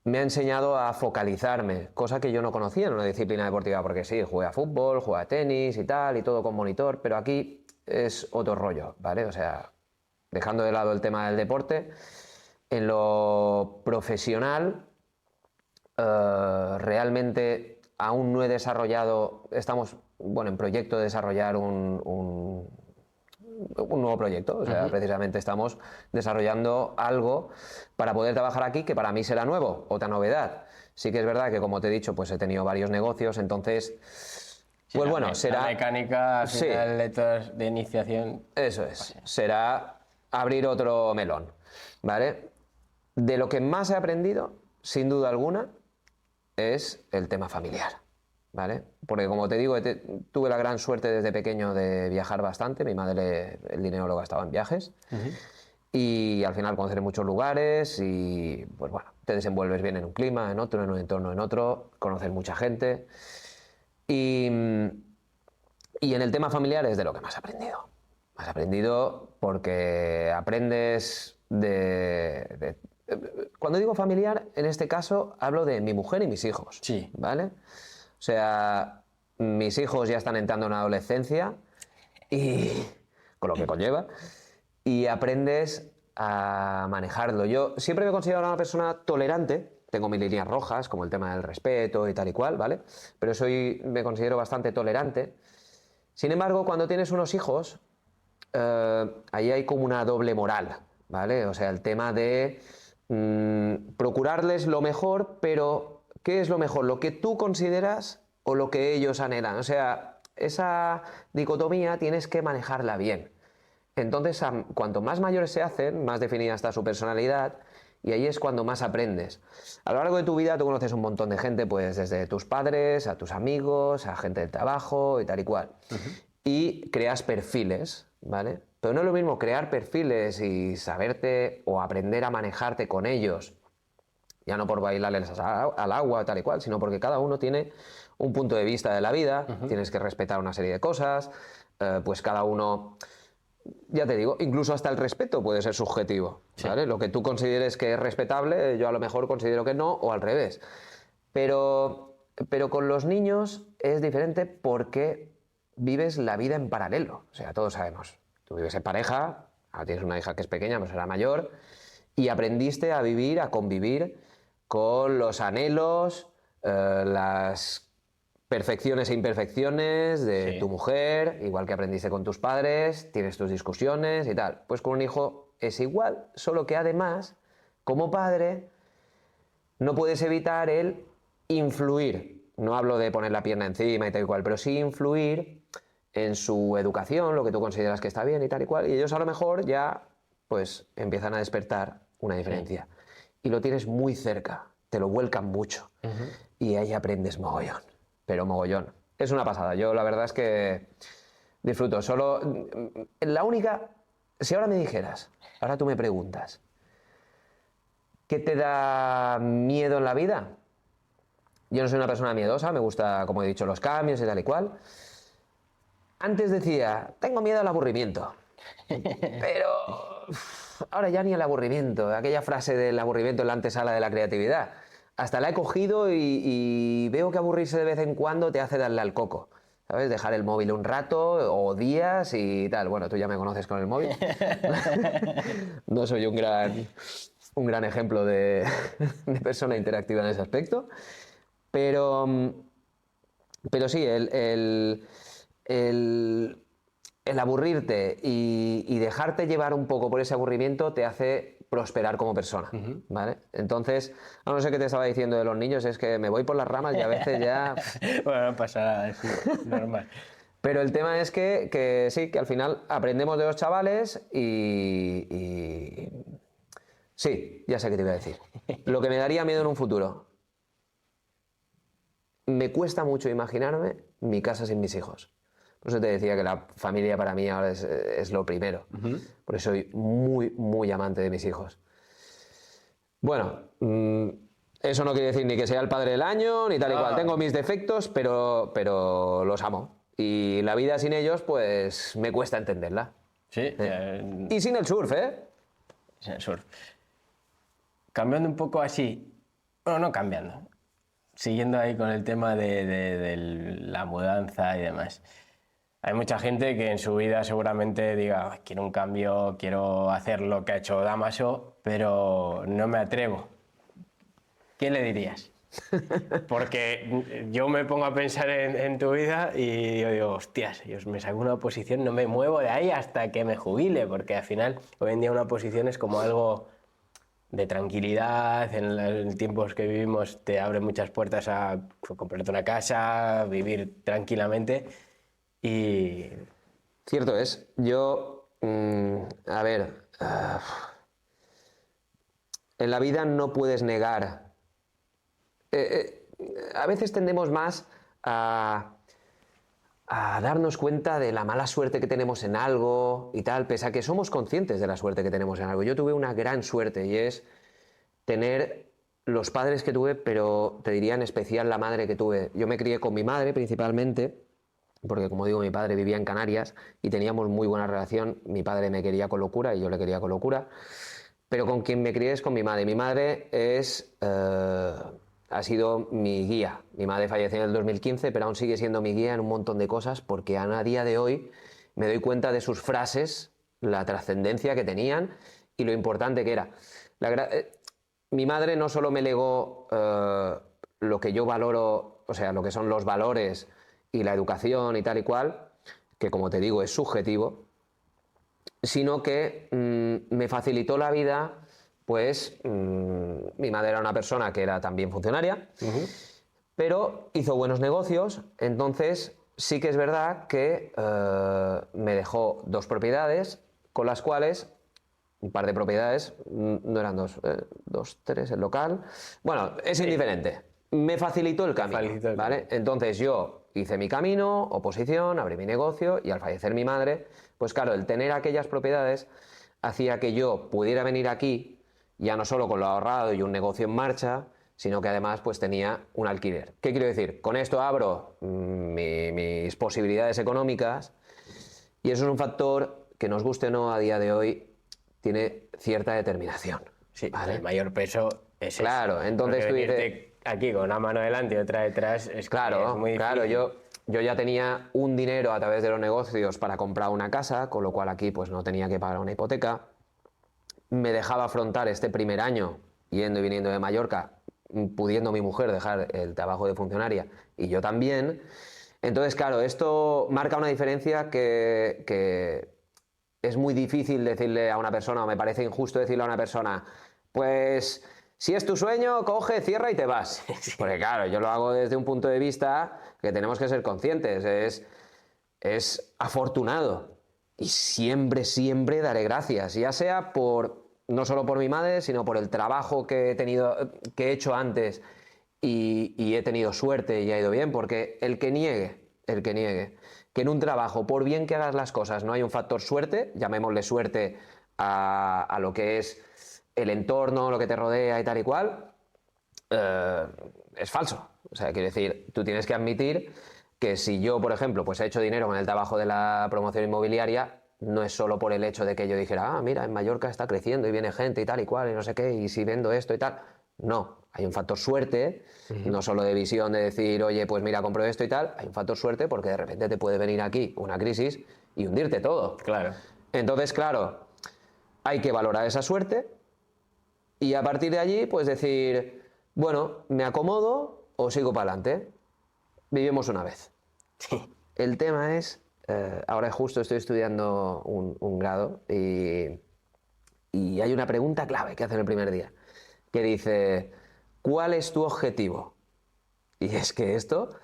me ha enseñado a focalizarme, cosa que yo no conocía en una disciplina deportiva, porque sí, jugué a fútbol, jugué a tenis y tal, y todo con monitor, pero aquí es otro rollo, ¿vale? O sea, dejando de lado el tema del deporte, en lo profesional, realmente aún no he desarrollado, estamos, bueno, en proyecto de desarrollar un nuevo proyecto, o sea, precisamente estamos desarrollando algo para poder trabajar aquí que para mí será nuevo, otra novedad. Sí que es verdad que, como te he dicho, pues he tenido varios negocios, entonces, Sí, pues bueno, será... La mecánica al Sí. final de iniciación. Eso es, será abrir otro melón, ¿vale? De lo que más he aprendido, sin duda alguna, es el tema familiar, ¿vale? Porque como te digo, tuve la gran suerte desde pequeño de viajar bastante, mi madre el dinero lo gastaba en viajes, y al final conocer muchos lugares y, pues bueno, te desenvuelves bien en un clima, en otro, en un entorno, en otro, conocer mucha gente, y en el tema familiar es de lo que más he aprendido. Has aprendido porque aprendes de... Cuando digo familiar, en este caso hablo de mi mujer y mis hijos. Sí. ¿Vale? O sea, mis hijos ya están entrando en la adolescencia y con lo que conlleva, y aprendes a manejarlo. Yo siempre me he considerado una persona tolerante, tengo mis líneas rojas, como el tema del respeto y tal y cual, ¿vale? Pero me considero bastante tolerante. Sin embargo, cuando tienes unos hijos, ahí hay como una doble moral, ¿vale? O sea, el tema de procurarles lo mejor, pero ¿qué es lo mejor? ¿Lo que tú consideras o lo que ellos anhelan? O sea, esa dicotomía tienes que manejarla bien. Entonces, cuanto más mayores se hacen, más definida está su personalidad, y ahí es cuando más aprendes. A lo largo de tu vida tú conoces un montón de gente, pues desde tus padres, a tus amigos, a gente del trabajo y tal y cual. Y creas perfiles, ¿vale? Pero no es lo mismo crear perfiles y saberte o aprender a manejarte con ellos, ya no por bailarles al agua tal y cual, sino porque cada uno tiene un punto de vista de la vida, tienes que respetar una serie de cosas, pues cada uno... Ya te digo, incluso hasta el respeto puede ser subjetivo, ¿vale? Lo que tú consideres que es respetable, yo a lo mejor considero que no, o al revés. Pero con los niños es diferente porque vives la vida en paralelo. O sea, todos sabemos. Tú vives en pareja, ahora tienes una hija que es pequeña, pero será mayor, y aprendiste a vivir, a convivir con los anhelos, las perfecciones e imperfecciones de tu mujer, igual que aprendiste con tus padres, tienes tus discusiones y tal. Pues con un hijo es igual, solo que además, como padre, no puedes evitar el influir no hablo de poner la pierna encima y tal y cual, pero sí influir en su educación, lo que tú consideras que está bien y tal y cual, y ellos a lo mejor ya pues empiezan a despertar una diferencia. Y lo tienes muy cerca, te lo vuelcan mucho, y ahí aprendes mogollón, pero mogollón. Es una pasada, yo la verdad es que disfruto. Solo, la única, si ahora me dijeras, ahora tú me preguntas, ¿qué te da miedo en la vida? Yo no soy una persona miedosa, me gusta, como he dicho, los cambios y tal y cual. Antes decía, tengo miedo al aburrimiento. Pero ahora ya ni el aburrimiento, aquella frase del aburrimiento en la antesala de la creatividad. Hasta la he cogido y veo que aburrirse de vez en cuando te hace darle al coco. ¿Sabes? Dejar el móvil un rato o días y tal. Bueno, tú ya me conoces con el móvil. No soy un gran ejemplo de persona interactiva en ese aspecto. Pero sí, el aburrirte y dejarte llevar un poco por ese aburrimiento te hace prosperar como persona, ¿vale? Entonces, no sé qué te estaba diciendo de los niños, es que me voy por las ramas y a veces ya... Bueno, no pasa nada, es normal. Pero el tema es que sí, que al final aprendemos de los chavales y... Sí, ya sé qué te iba a decir. Lo que me daría miedo en un futuro. Me cuesta mucho imaginarme mi casa sin mis hijos. Por eso te decía que la familia para mí ahora es lo primero. Por eso soy muy, muy amante de mis hijos. Bueno, eso no quiere decir ni que sea el padre del año, ni tal y cual. Tengo mis defectos, pero los amo. Y la vida sin ellos, pues me cuesta entenderla. Sí. Y sin el surf, ¿eh? Sin el surf. Cambiando un poco así, bueno, no cambiando, siguiendo ahí con el tema de la mudanza y demás. Hay mucha gente que en su vida seguramente diga, quiero un cambio, quiero hacer lo que ha hecho Dámaso, pero no me atrevo. ¿Qué le dirías? Porque yo me pongo a pensar en tu vida y yo digo, hostias, yo me saco una posición, no me muevo de ahí hasta que me jubile, porque al final hoy en día una posición es como algo de tranquilidad, en los tiempos que vivimos te abre muchas puertas a comprarte una casa, vivir tranquilamente y... Cierto es. Yo, a ver, en la vida no puedes negar. A veces tendemos más a darnos cuenta de la mala suerte que tenemos en algo y tal, pese a que somos conscientes de la suerte que tenemos en algo. Yo tuve una gran suerte y es tener los padres que tuve, pero te diría en especial la madre que tuve. Yo me crié con mi madre principalmente, porque como digo, mi padre vivía en Canarias y teníamos muy buena relación. Mi padre me quería con locura y yo le quería con locura, pero con quien me crié es con mi madre. Mi madre ha sido mi guía. Mi madre falleció en el 2015, pero aún sigue siendo mi guía en un montón de cosas, porque a día de hoy me doy cuenta de sus frases, la trascendencia que tenían y lo importante que era. Mi madre no solo me legó lo que yo valoro, o sea, lo que son los valores y la educación y tal y cual, que como te digo es subjetivo, sino que me facilitó la vida. Pues mi madre era una persona que era también funcionaria, pero hizo buenos negocios, entonces sí que es verdad que me dejó 2 propiedades, con las cuales, un par de propiedades, no eran 2, 3 el local, bueno, es indiferente, me facilitó el camino, ¿vale? Entonces yo hice mi camino, oposición, abrí mi negocio y al fallecer mi madre, pues claro, el tener aquellas propiedades hacía que yo pudiera venir aquí ya no solo con lo ahorrado y un negocio en marcha, sino que además pues tenía un alquiler. ¿Qué quiero decir? Con esto abro mis posibilidades económicas y eso es un factor que, nos guste o no, a día de hoy tiene cierta determinación. Sí, ¿vale? El mayor peso es claro, eso. Entonces tú dices... Aquí con una mano delante y otra detrás es muy difícil. Claro, yo ya tenía un dinero a través de los negocios para comprar una casa, con lo cual aquí pues no tenía que pagar una hipoteca. Me dejaba afrontar este primer año yendo y viniendo de Mallorca, pudiendo mi mujer dejar el trabajo de funcionaria y yo también. Entonces, claro, esto marca una diferencia que es muy difícil decirle a una persona, o me parece injusto decirle a una persona, pues Si es tu sueño, coge, cierra y te vas. Porque claro, yo lo hago desde un punto de vista que tenemos que ser conscientes. Es afortunado. Y siempre, siempre daré gracias. Ya sea no solo por mi madre, sino por el trabajo que he hecho antes y he tenido suerte y ha ido bien. Porque el que niegue que en un trabajo, por bien que hagas las cosas, no hay un factor suerte, llamémosle suerte a lo que es el entorno, lo que te rodea y tal y cual, es falso. O sea, quiero decir, tú tienes que admitir que si yo, por ejemplo, pues he hecho dinero con el trabajo de la promoción inmobiliaria, no es solo por el hecho de que yo dijera, mira, en Mallorca está creciendo y viene gente y tal y cual y no sé qué, y si vendo esto y tal. No, hay un factor suerte, no solo de visión de decir, oye, pues mira, compro esto y tal, hay un factor suerte porque de repente te puede venir aquí una crisis y hundirte todo. Claro. Entonces, claro, hay que valorar esa suerte y a partir de allí, pues decir, bueno, me acomodo o sigo para adelante. Vivimos una vez. El tema es, ahora justo estoy estudiando un grado y hay una pregunta clave que hacen el primer día, que dice, ¿cuál es tu objetivo? Y es que esto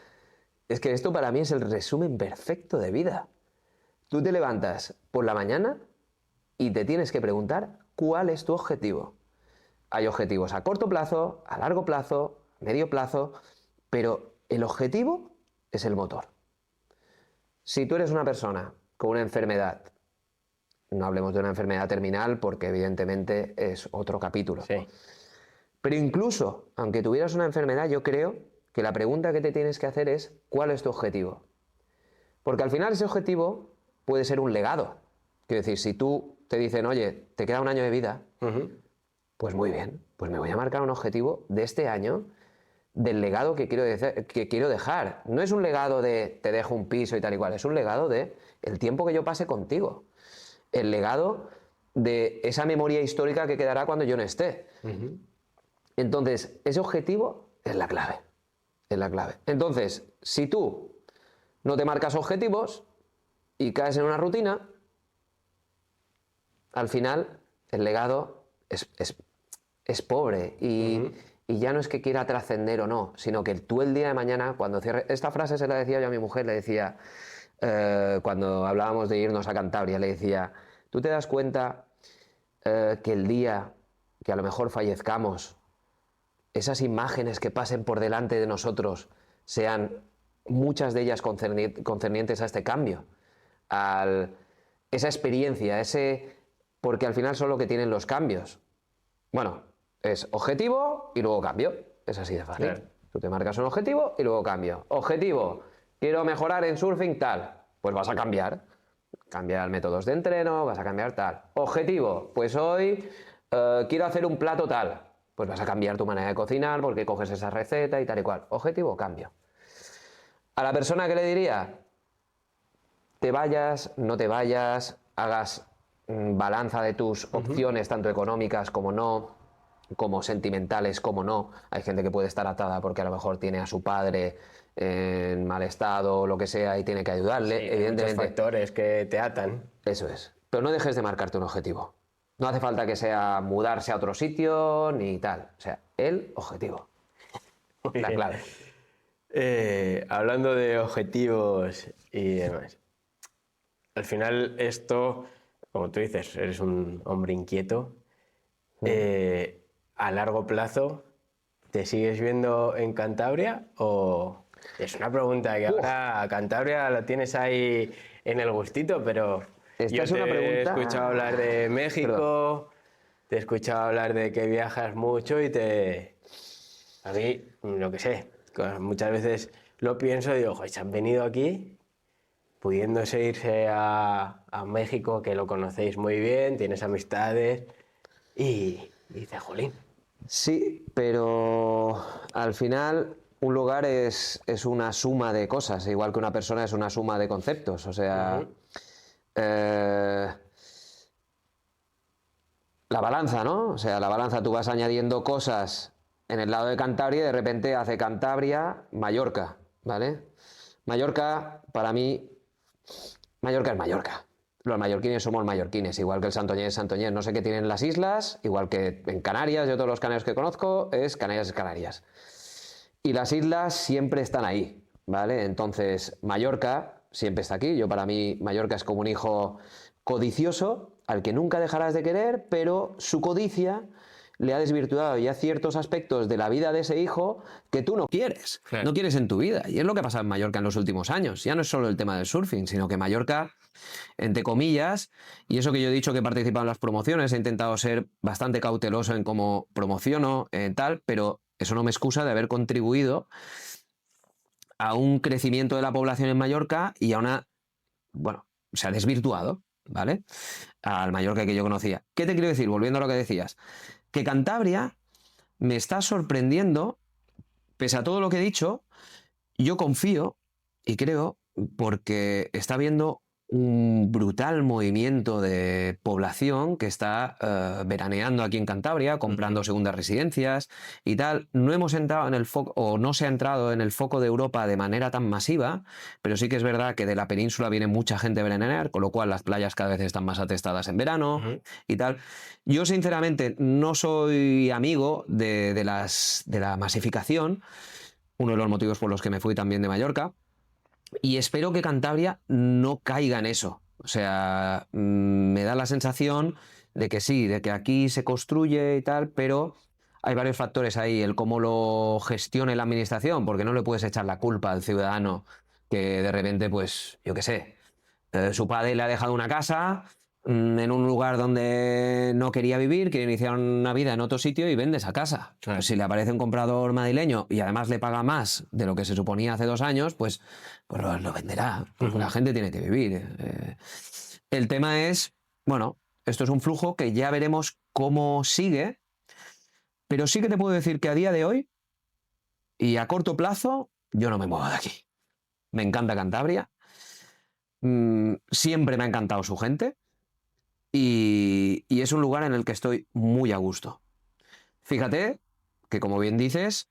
para mí es el resumen perfecto de vida. Tú te levantas por la mañana y te tienes que preguntar cuál es tu objetivo. Hay objetivos a corto plazo, a largo plazo, a medio plazo, pero el objetivo es el motor. Si tú eres una persona con una enfermedad, no hablemos de una enfermedad terminal porque evidentemente es otro capítulo. Sí. Pero incluso, aunque tuvieras una enfermedad, yo creo que la pregunta que te tienes que hacer es ¿cuál es tu objetivo? Porque al final ese objetivo puede ser un legado. Quiero decir, si tú te dicen, oye, te queda un año de vida, pues muy bien, pues me voy a marcar un objetivo de este año del legado que quiero dejar. No es un legado de te dejo un piso y tal y cual, es un legado de el tiempo que yo pase contigo. El legado de esa memoria histórica que quedará cuando yo no esté. Entonces, ese objetivo es la clave. Es la clave. Entonces, si tú no te marcas objetivos y caes en una rutina, al final el legado es pobre y ya no es que quiera trascender o no, sino que tú el día de mañana, cuando cierres... Esta frase se la decía yo a mi mujer, le decía, cuando hablábamos de irnos a Cantabria, le decía, ¿tú te das cuenta que el día que a lo mejor fallezcamos, esas imágenes que pasen por delante de nosotros sean muchas de ellas concernientes a este cambio, a esa experiencia, porque al final son lo que tienen los cambios? Bueno, es objetivo y luego cambio. Es así de fácil. Claro. Tú te marcas un objetivo y luego cambio. Objetivo, quiero mejorar en surfing tal. Pues vas a cambiar. Cambiar métodos de entreno, vas a cambiar tal. Objetivo, pues hoy quiero hacer un plato tal. Pues vas a cambiar tu manera de cocinar porque coges esa receta y tal y cual. Objetivo, cambio. A la persona que le diría, te vayas, no te vayas, hagas balanza de tus opciones, tanto económicas como no, como sentimentales como no. Hay gente que puede estar atada porque a lo mejor tiene a su padre en mal estado o lo que sea y tiene que ayudarle. Sí, evidentemente. Muchos factores que te atan. Eso es. Pero no dejes de marcarte un objetivo. No hace falta que sea mudarse a otro sitio ni tal. O sea, el objetivo. La clave. Hablando de objetivos y demás. Al final esto, como tú dices, eres un hombre inquieto. A largo plazo, ¿te sigues viendo en Cantabria? ¿O es una pregunta que ahora a Cantabria la tienes ahí en el gustito, pero yo es una te he pregunta... escuchado hablar de México, Perdón. Te he escuchado hablar de que viajas mucho y a mí, lo que sé, muchas veces lo pienso y digo, joder, se han venido aquí pudiéndose irse a México, que lo conocéis muy bien, tienes amistades y dices, jolín. Sí, pero al final un lugar es una suma de cosas, igual que una persona es una suma de conceptos. O sea, la balanza, ¿no? O sea, la balanza, tú vas añadiendo cosas en el lado de Cantabria y de repente hace Cantabria, Mallorca, ¿vale? Mallorca, para mí, Mallorca es Mallorca. los mallorquines somos mallorquines, igual que el santoñés es santoñés. No sé qué tienen las islas, igual que en Canarias, yo todos los canarios que conozco es Canarias. Y las islas siempre están ahí, ¿vale? Entonces, Mallorca siempre está aquí. Para mí, Mallorca es como un hijo codicioso al que nunca dejarás de querer, pero su codicia le ha desvirtuado ya ciertos aspectos de la vida de ese hijo que tú no quieres, Claro. no quieres en tu vida. Y es lo que ha pasado en Mallorca en los últimos años. Ya no es solo el tema del surfing, sino que Mallorca, entre comillas, y eso que yo he dicho que he participado en las promociones, he intentado ser bastante cauteloso en cómo promociono, tal, pero eso no me excusa de haber contribuido a un crecimiento de la población en Mallorca y a una, bueno, se ha desvirtuado, ¿vale? Al Mallorca que yo conocía. ¿Qué te quiero decir? Volviendo a lo que decías, que Cantabria me está sorprendiendo, pese a todo lo que he dicho, yo confío y creo, porque está habiendo un brutal movimiento de población que está veraneando aquí en Cantabria, comprando segundas residencias y tal. No hemos entrado en el foco, o no se ha entrado en el foco de Europa de manera tan masiva, pero sí que es verdad que de la península viene mucha gente a veranear, con lo cual las playas cada vez están más atestadas en verano y tal. Yo, sinceramente, no soy amigo de la masificación, uno de los motivos por los que me fui también de Mallorca. Y espero que Cantabria no caiga en eso. O sea, me da la sensación de que sí, de que aquí se construye y tal, pero hay varios factores ahí. El cómo lo gestione la administración, porque no le puedes echar la culpa al ciudadano que de repente, pues, yo qué sé, su padre le ha dejado una casa en un lugar donde no quería vivir, quiere iniciar una vida en otro sitio y vende esa casa. Claro. Pues si le aparece un comprador madrileño y además le paga más de lo que se suponía hace 2 años, pues lo venderá, porque la gente tiene que vivir. El tema es, bueno, esto es un flujo que ya veremos cómo sigue, pero sí que te puedo decir que a día de hoy y a corto plazo yo no me muevo de aquí. Me encanta Cantabria, siempre me ha encantado su gente. Y es un lugar en el que estoy muy a gusto. Fíjate que, como bien dices,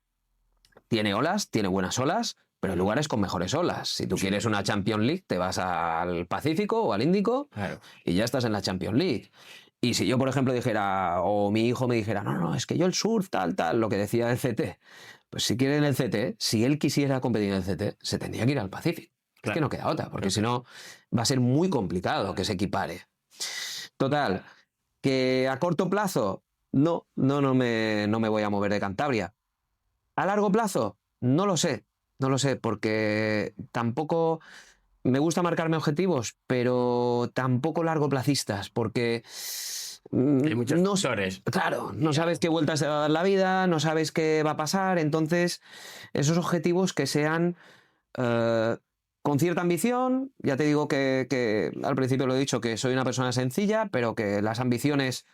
tiene olas, tiene buenas olas, pero hay lugares con mejores olas. Si tú quieres una Champions League, te vas al Pacífico o al Índico Claro. y ya estás en la Champions League. Y si yo, por ejemplo, dijera, o mi hijo me dijera, no, es que yo el surf, tal, lo que decía el CT, pues si quiere en el CT, si él quisiera competir en el CT, se tendría que ir al Pacífico. Claro. Es que no queda otra, porque si no va a ser muy complicado que se equipare. Total, que a corto plazo no me voy a mover de Cantabria. A largo plazo no lo sé, porque tampoco me gusta marcarme objetivos, pero tampoco largoplacistas, porque Hay muchos no, factores. claro, no sabes qué vueltas te va a dar la vida, no sabes qué va a pasar, entonces esos objetivos que sean con cierta ambición. Ya te digo que al principio lo he dicho, que soy una persona sencilla, pero que las ambiciones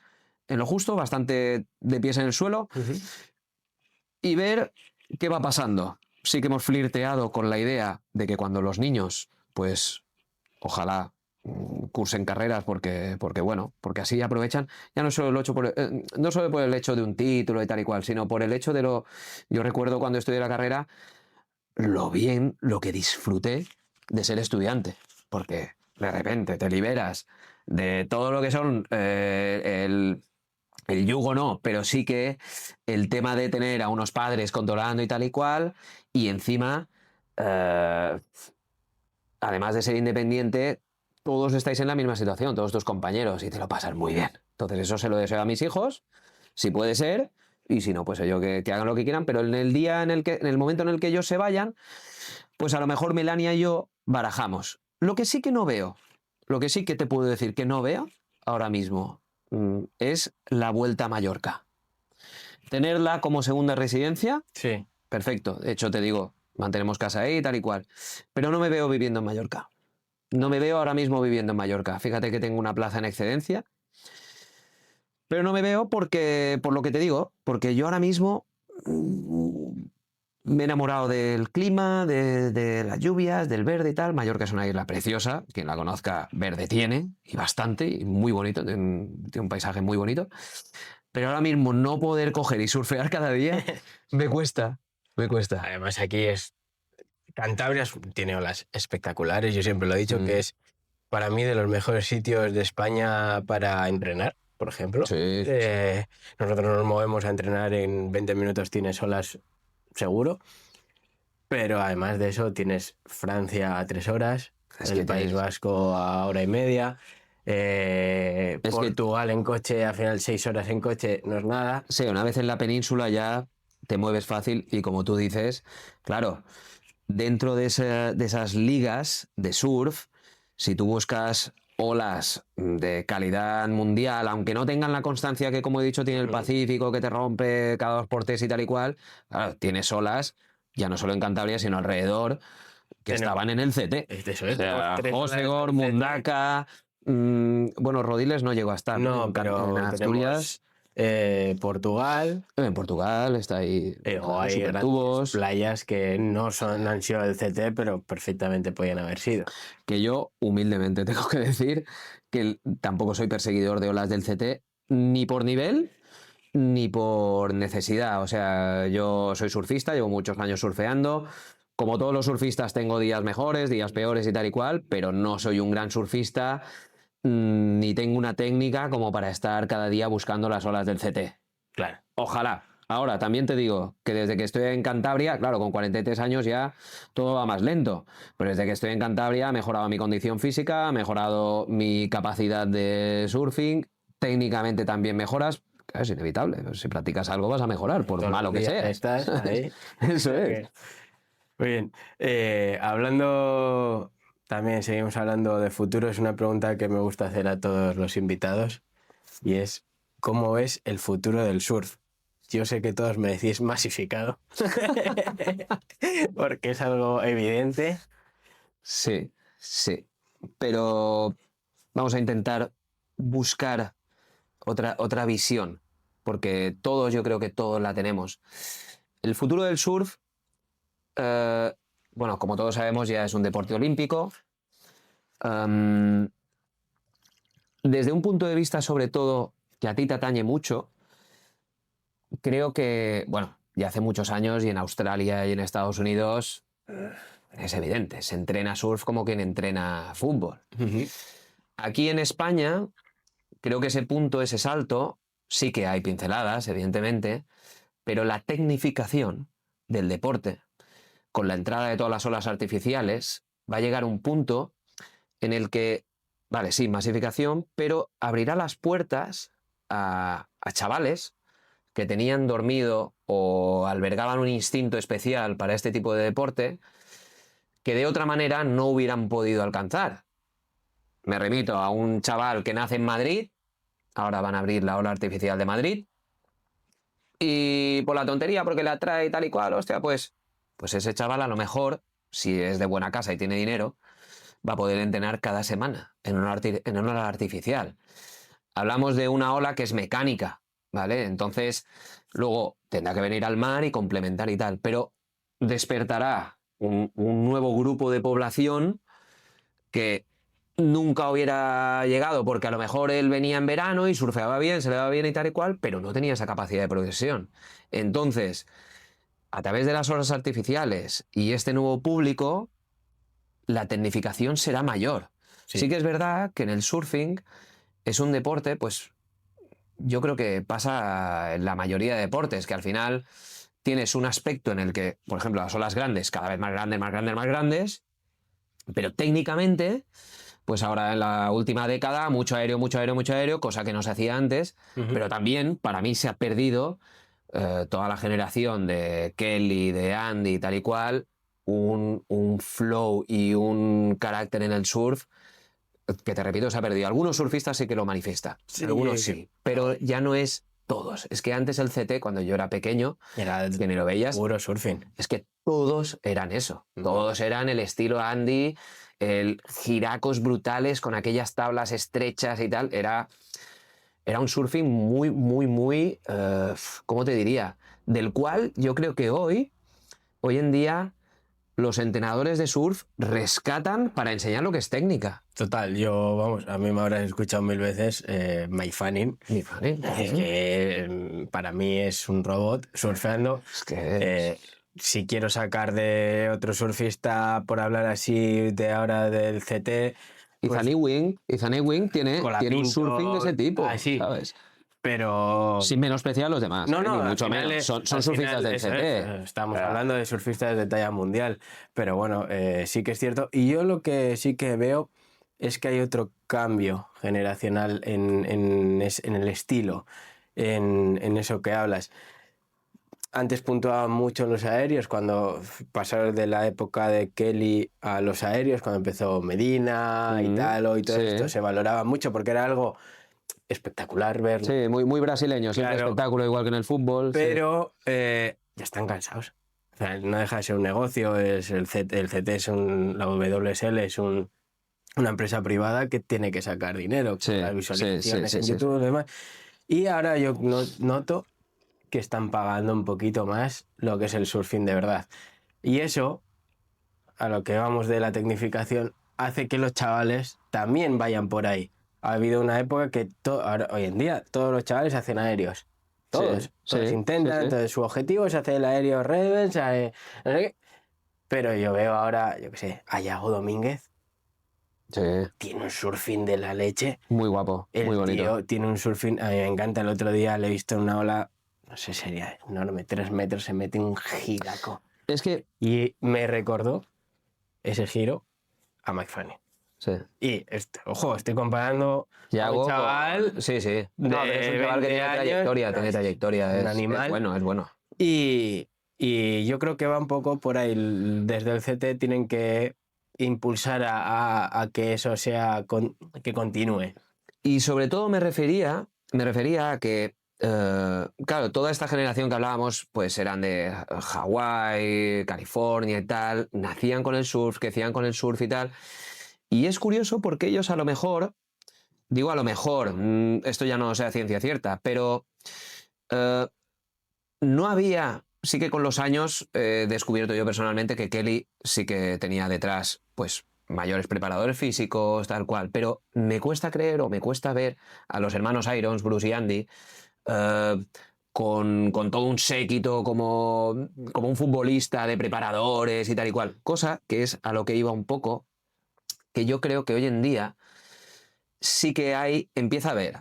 en lo justo, bastante de pies en el suelo, y ver qué va pasando. Sí que hemos flirteado con la idea de que cuando los niños, pues ojalá cursen carreras porque así aprovechan, ya no solo no solo por el hecho de un título y tal y cual, sino por el hecho de yo recuerdo cuando estudié la carrera lo que disfruté de ser estudiante, porque de repente te liberas de todo lo que son el yugo, no, pero sí que el tema de tener a unos padres controlando y tal y cual, y encima, además de ser independiente, todos estáis en la misma situación, todos tus compañeros, y te lo pasas muy bien. Entonces eso se lo deseo a mis hijos, si puede ser, y si no, pues ellos que hagan lo que quieran, pero en el momento en el que ellos se vayan, pues a lo mejor Melania y yo barajamos. Lo que sí que no veo, lo que sí que te puedo decir que no veo ahora mismo, es la vuelta a Mallorca. Tenerla como segunda residencia, Sí. perfecto. De hecho, te digo, mantenemos casa ahí, tal y cual. Pero no me veo viviendo en Mallorca. No me veo ahora mismo viviendo en Mallorca. Fíjate que tengo una plaza en excedencia. Pero no me veo por lo que te digo, porque yo ahora mismo me he enamorado del clima, de las lluvias, del verde y tal. Mallorca es una isla preciosa, quien la conozca, verde tiene, y bastante, y muy bonito, tiene un paisaje muy bonito. Pero ahora mismo no poder coger y surfear cada día me cuesta. Además, aquí Cantabria tiene olas espectaculares. Yo siempre lo he dicho que es para mí de los mejores sitios de España para entrenar, por ejemplo. Sí. Nosotros nos movemos a entrenar en 20 minutos, tienes olas seguro. Pero además de eso tienes Francia a 3 horas, Es el que País tienes- Vasco a hora y media, que- Portugal en coche, al final 6 horas en coche no es nada. Sí, una vez en la península ya te mueves fácil y como tú dices, claro, dentro de esas ligas de surf, si tú buscas olas de calidad mundial, aunque no tengan la constancia que, como he dicho, tiene el Pacífico, que te rompe cada 2 por 3 y tal y cual, claro, tienes olas, ya no solo en Cantabria, sino alrededor, que Tenemos- estaban en el CT. Eso O es, sea, tenemos 3 horas Josegor, en CT. Mundaka, bueno, Rodiles no llegó a estar. No, pero en Asturias, tenemos Portugal, en Portugal está ahí o hay grandes Supertubos, playas que no han sido del CT, pero perfectamente podían haber sido. que yo humildemente tengo que decir que tampoco soy perseguidor de olas del CT, ni por nivel ni por necesidad. O sea, yo soy surfista, llevo muchos años surfeando. Como todos los surfistas tengo días mejores, días peores y tal y cual, pero no soy un gran surfista ni tengo una técnica como para estar cada día buscando las olas del CT. Claro. Ojalá. Ahora, también te digo que desde que estoy en Cantabria, claro, con 43 años ya todo va más lento, pero desde que estoy en Cantabria ha mejorado mi condición física, ha mejorado mi capacidad de surfing, técnicamente también mejoras, claro, es inevitable, si practicas algo vas a mejorar, por Todos malo los que días sea. estás ahí. Eso es. Muy bien. Hablando, también seguimos hablando de futuro, es una pregunta que me gusta hacer a todos los invitados y es, ¿cómo ves el futuro del surf? Yo sé que todos me decís masificado, porque es algo evidente. Sí, sí. Pero vamos a intentar buscar otra visión, porque todos, yo creo que todos la tenemos. El futuro del surf, bueno, como todos sabemos, ya es un deporte olímpico. Desde un punto de vista, sobre todo, que a ti te atañe mucho, creo que, bueno, ya hace muchos años y en Australia y en Estados Unidos es evidente, se entrena surf como quien entrena fútbol. Aquí en España, creo que ese punto, ese salto, sí que hay pinceladas, evidentemente, pero la tecnificación del deporte, con la entrada de todas las olas artificiales, va a llegar a un punto en el que, vale, sí, masificación, pero abrirá las puertas a chavales que tenían dormido o albergaban un instinto especial para este tipo de deporte que de otra manera no hubieran podido alcanzar. Me remito a un chaval que nace en Madrid, ahora van a abrir la ola artificial de Madrid, y por la tontería, porque le atrae tal y cual, hostia, pues ese chaval a lo mejor, si es de buena casa y tiene dinero, va a poder entrenar cada semana en una ola artificial. Hablamos de una ola que es mecánica, ¿vale? Entonces, luego tendrá que venir al mar y complementar y tal, pero despertará un nuevo grupo de población que nunca hubiera llegado, porque a lo mejor él venía en verano y surfeaba bien, se le daba bien y tal y cual, pero no tenía esa capacidad de progresión. Entonces, a través de las olas artificiales y este nuevo público, la tecnificación será mayor. Sí que es verdad que en el surfing es un deporte, pues yo creo que pasa en la mayoría de deportes, que al final tienes un aspecto en el que, por ejemplo, las olas grandes, cada vez más grandes, más grandes, más grandes, pero técnicamente, pues ahora en la última década, mucho aéreo, mucho aéreo, mucho aéreo, cosa que no se hacía antes, pero también para mí se ha perdido toda la generación de Kelly, de Andy y tal y cual, un flow y un carácter en el surf que, te repito, se ha perdido. Algunos surfistas sí que lo manifiestan, Sí, algunos sí, pero ya no es todos. Es que antes el CT, cuando yo era pequeño, Era que ni lo veías, puro surfing. es que todos eran eso. Todos eran el estilo Andy, el giracos brutales con aquellas tablas estrechas y tal. Era un surfing muy, muy, muy, ¿cómo te diría? Del cual yo creo que hoy en día, los entrenadores de surf rescatan para enseñar lo que es técnica. Total, vamos, a mí me habrás escuchado 1000 veces Mike Fanning. Es que para mí es un robot surfeando. Es que si quiero sacar de otro surfista por hablar así de ahora del CT, Ethan Ewing tiene un surfing de ese tipo, así. ¿sabes? Pero... Sin menospreciar a los demás, No, ni mucho final menos. Son surfistas del CT. Estamos hablando de surfistas de talla mundial, pero bueno, sí que es cierto. Y yo lo que sí que veo es que hay otro cambio generacional en el estilo, en eso que hablas. Antes puntuaban mucho los aéreos, cuando pasaron de la época de Kelly a los aéreos, cuando empezó Medina, Italo y todo esto, se valoraba mucho porque era algo espectacular verlo. Sí, muy, muy brasileño, siempre espectáculo, igual que en el fútbol. Pero ya están cansados. O sea, no deja de ser un negocio, el CT es la WSL es una empresa privada que tiene que sacar dinero con las visualizaciones en YouTube y demás. Y ahora yo noto que están pagando un poquito más lo que es el surfing de verdad. Y eso, a lo que vamos de la tecnificación, hace que los chavales también vayan por ahí. Ha habido una época que ahora, hoy en día todos los chavales hacen aéreos. Todos intentan, entonces su objetivo es hacer el aéreo Ravens, no sé qué. Pero yo veo ahora, yo qué sé, a Yago Domínguez. Tiene un surfing de la leche. Muy guapo, muy bonito. Tío tiene un surfing, a mí me encanta. El otro día le he visto en una ola, no sé, sería enorme, 3 metros, se mete un giraco. Es que... Y me recordó ese giro a Mike Fanning. Sí. Y, ojo, estoy comparando a un chaval... Sí. No, pero es un chaval que tiene trayectoria. Es bueno, es bueno. Y yo creo que va un poco por ahí. Desde el CT tienen que impulsar a que eso sea que continúe. Y sobre todo me refería a que claro, toda esta generación que hablábamos pues eran de Hawái, California y tal, nacían con el surf, crecían con el surf y tal, y es curioso porque ellos a lo mejor, digo a lo mejor, esto ya no sea ciencia cierta, pero no había... Sí que con los años he descubierto yo personalmente que Kelly sí que tenía detrás, pues, mayores preparadores físicos, tal cual, pero me cuesta creer o me cuesta ver a los hermanos Irons, Bruce y Andy, con todo un séquito como un futbolista de preparadores y tal y cual, cosa que es a lo que iba un poco, que yo creo que hoy en día sí que empieza a haber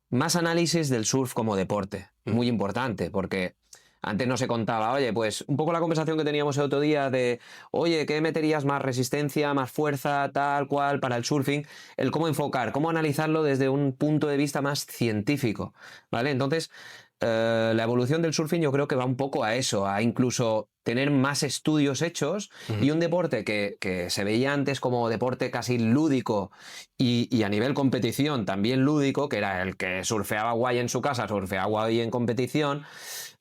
más análisis del surf como deporte, muy importante, porque... Antes no se contaba, oye, pues un poco la conversación que teníamos el otro día de, oye, ¿qué meterías más resistencia, más fuerza, tal cual para el surfing? El cómo enfocar, cómo analizarlo desde un punto de vista más científico, ¿vale? Entonces, la evolución del surfing yo creo que va un poco a eso, a incluso tener más estudios hechos y un deporte que se veía antes como deporte casi lúdico y a nivel competición también lúdico, que era el que surfeaba guay en su casa, surfeaba guay en competición,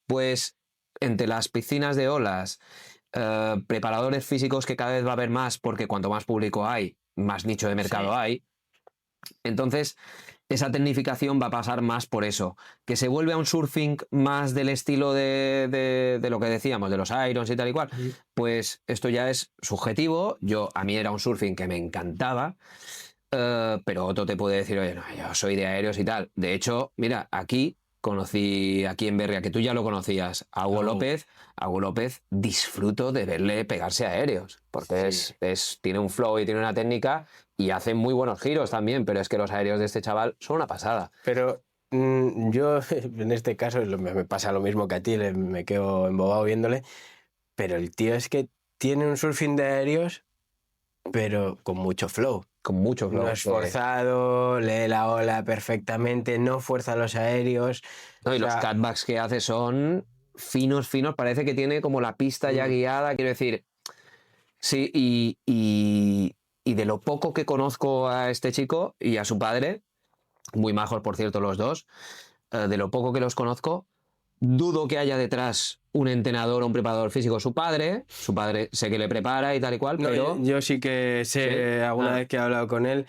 pues entre las piscinas de olas, preparadores físicos que cada vez va a haber más porque cuanto más público hay, más nicho de mercado hay. Entonces, esa tecnificación va a pasar más por eso. Que se vuelve a un surfing más del estilo de lo que decíamos, de los irons y tal y cual, pues esto ya es subjetivo. A mí era un surfing que me encantaba. Pero otro te puede decir, oye, no, yo soy de aéreos y tal. De hecho, mira, conocí aquí en Berria, que tú ya lo conocías, a Hugo López. A Hugo López disfruto de verle pegarse a aéreos, porque tiene un flow y tiene una técnica y hace muy buenos giros también, pero es que los aéreos de este chaval son una pasada. Pero yo, en este caso, me pasa lo mismo que a ti, me quedo embobado viéndole, pero el tío es que tiene un surfing de aéreos, pero con mucho flow. Con mucho flow. No es forzado, lee la ola perfectamente, no fuerza los aéreos. No, y los cutbacks que hace son finos, parece que tiene como la pista ya guiada, quiero decir. Sí, y de lo poco que conozco a este chico y a su padre, muy majos por cierto los dos, de lo poco que los conozco, dudo que haya detrás un entrenador o un preparador físico. Su padre sé que le prepara y tal y cual, no, pero... Yo sí que sé, alguna vez que he hablado con él,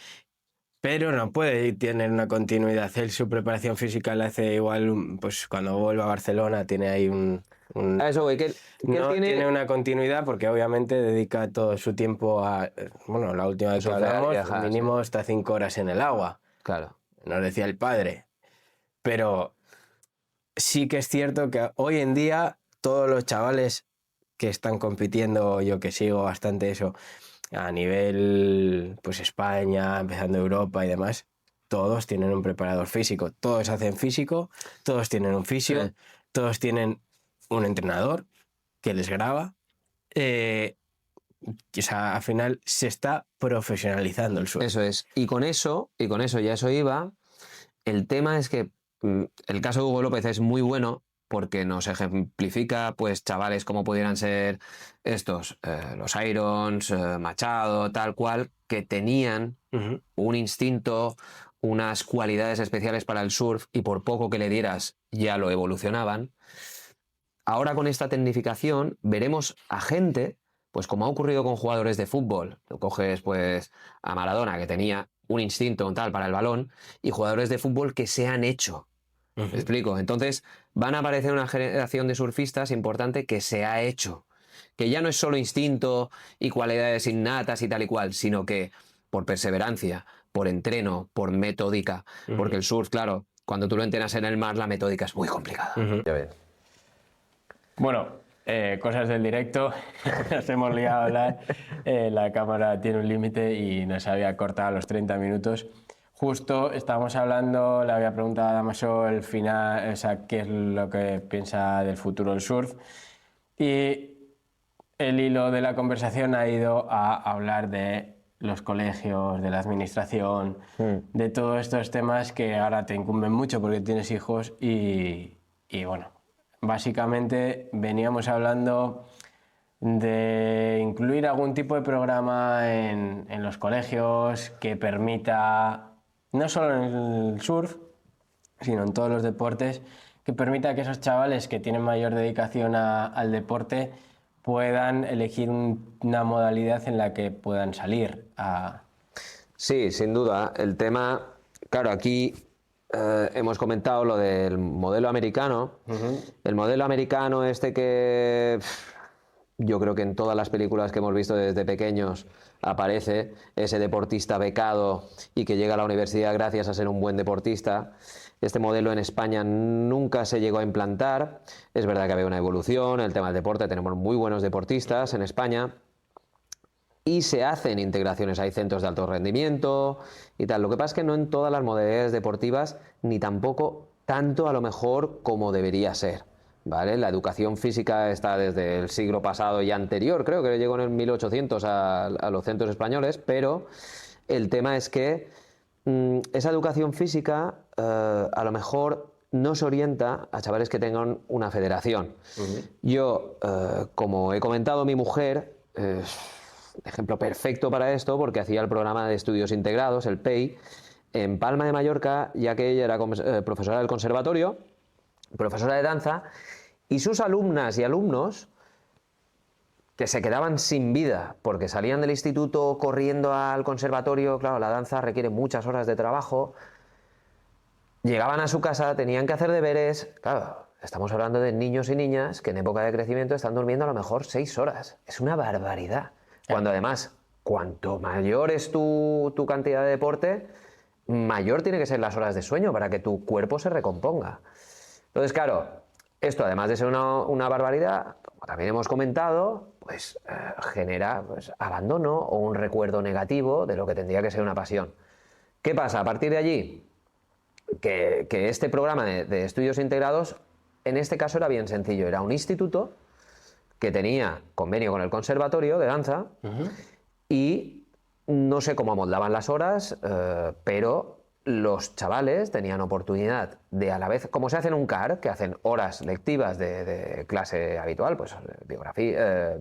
pero no puede tener una continuidad. Él su preparación física la hace igual, pues cuando vuelva a Barcelona tiene ahí A eso, güey, que no tiene una continuidad porque obviamente dedica todo su tiempo a... Bueno, la última vez que hablamos, mínimo está 5 horas en el agua. Claro. Nos decía el padre. Pero sí que es cierto que hoy en día todos los chavales que están compitiendo, yo que sigo bastante eso, a nivel, pues España, empezando Europa y demás, todos tienen un preparador físico, todos hacen físico, todos tienen un fisio, Sí. todos tienen un entrenador que les graba. O sea, al final se está profesionalizando el surf. Eso es. Y con eso ya eso iba. El tema es que el caso de Hugo López es muy bueno porque nos ejemplifica, pues, chavales como pudieran ser estos, los Irons, Machado, tal cual, que tenían Ujú. un instinto, unas cualidades especiales para el surf y por poco que le dieras ya lo evolucionaban. Ahora con esta tecnificación veremos a gente, pues como ha ocurrido con jugadores de fútbol, tú coges pues a Maradona que tenía un instinto tal para el balón y jugadores de fútbol que se han hecho. ¿Me Ujú. explico? Entonces van a aparecer una generación de surfistas importante que se ha hecho, que ya no es solo instinto y cualidades innatas y tal y cual, sino que por perseverancia, por entreno, por metódica, porque el surf, claro, cuando tú lo entrenas en el mar, la metódica es muy complicada. Ujú. Ya ves. Bueno, cosas del directo, nos hemos liado a hablar, la cámara tiene un límite y nos había cortado a los 30 minutos. Justo estábamos hablando, le había preguntado a Damaso el final, o sea, qué es lo que piensa del futuro del surf, y el hilo de la conversación ha ido a hablar de los colegios, de la administración, de todos estos temas que ahora te incumben mucho porque tienes hijos y bueno, básicamente veníamos hablando de incluir algún tipo de programa en los colegios que permita, no solo en el surf, sino en todos los deportes, que permita que esos chavales que tienen mayor dedicación al deporte puedan elegir una modalidad en la que puedan salir a... Sí, sin duda. El tema, claro, aquí hemos comentado lo del modelo americano. El modelo americano este que yo creo que en todas las películas que hemos visto desde pequeños aparece ese deportista becado y que llega a la universidad gracias a ser un buen deportista. Este modelo en España nunca se llegó a implantar. Es verdad que había una evolución, el tema del deporte, tenemos muy buenos deportistas en España. Y se hacen integraciones, hay centros de alto rendimiento y tal. Lo que pasa es que no en todas las modalidades deportivas, ni tampoco tanto a lo mejor como debería ser. ¿Vale? La educación física está desde el siglo pasado y anterior, creo que llegó en el 1800 a los centros españoles, pero el tema es que esa educación física a lo mejor no se orienta a chavales que tengan una federación. Yo, como he comentado, mi mujer... ejemplo perfecto para esto porque hacía el programa de estudios integrados, el PEI, en Palma de Mallorca, ya que ella era profesora del conservatorio, profesora de danza, y sus alumnas y alumnos que se quedaban sin vida porque salían del instituto corriendo al conservatorio, claro, la danza requiere muchas horas de trabajo, llegaban a su casa, tenían que hacer deberes, claro, estamos hablando de niños y niñas que en época de crecimiento están durmiendo a lo mejor 6 horas, es una barbaridad. Cuando además, cuanto mayor es tu cantidad de deporte, mayor tiene que ser las horas de sueño para que tu cuerpo se recomponga. Entonces, claro, esto además de ser una barbaridad, como también hemos comentado, pues genera pues, abandono o un recuerdo negativo de lo que tendría que ser una pasión. ¿Qué pasa? A partir de allí, que este programa de estudios integrados, en este caso era bien sencillo, era un instituto que tenía convenio con el conservatorio de danza y no sé cómo amoldaban las horas, pero los chavales tenían oportunidad de a la vez, como se hace en un CAR, que hacen horas lectivas de clase habitual, pues biología,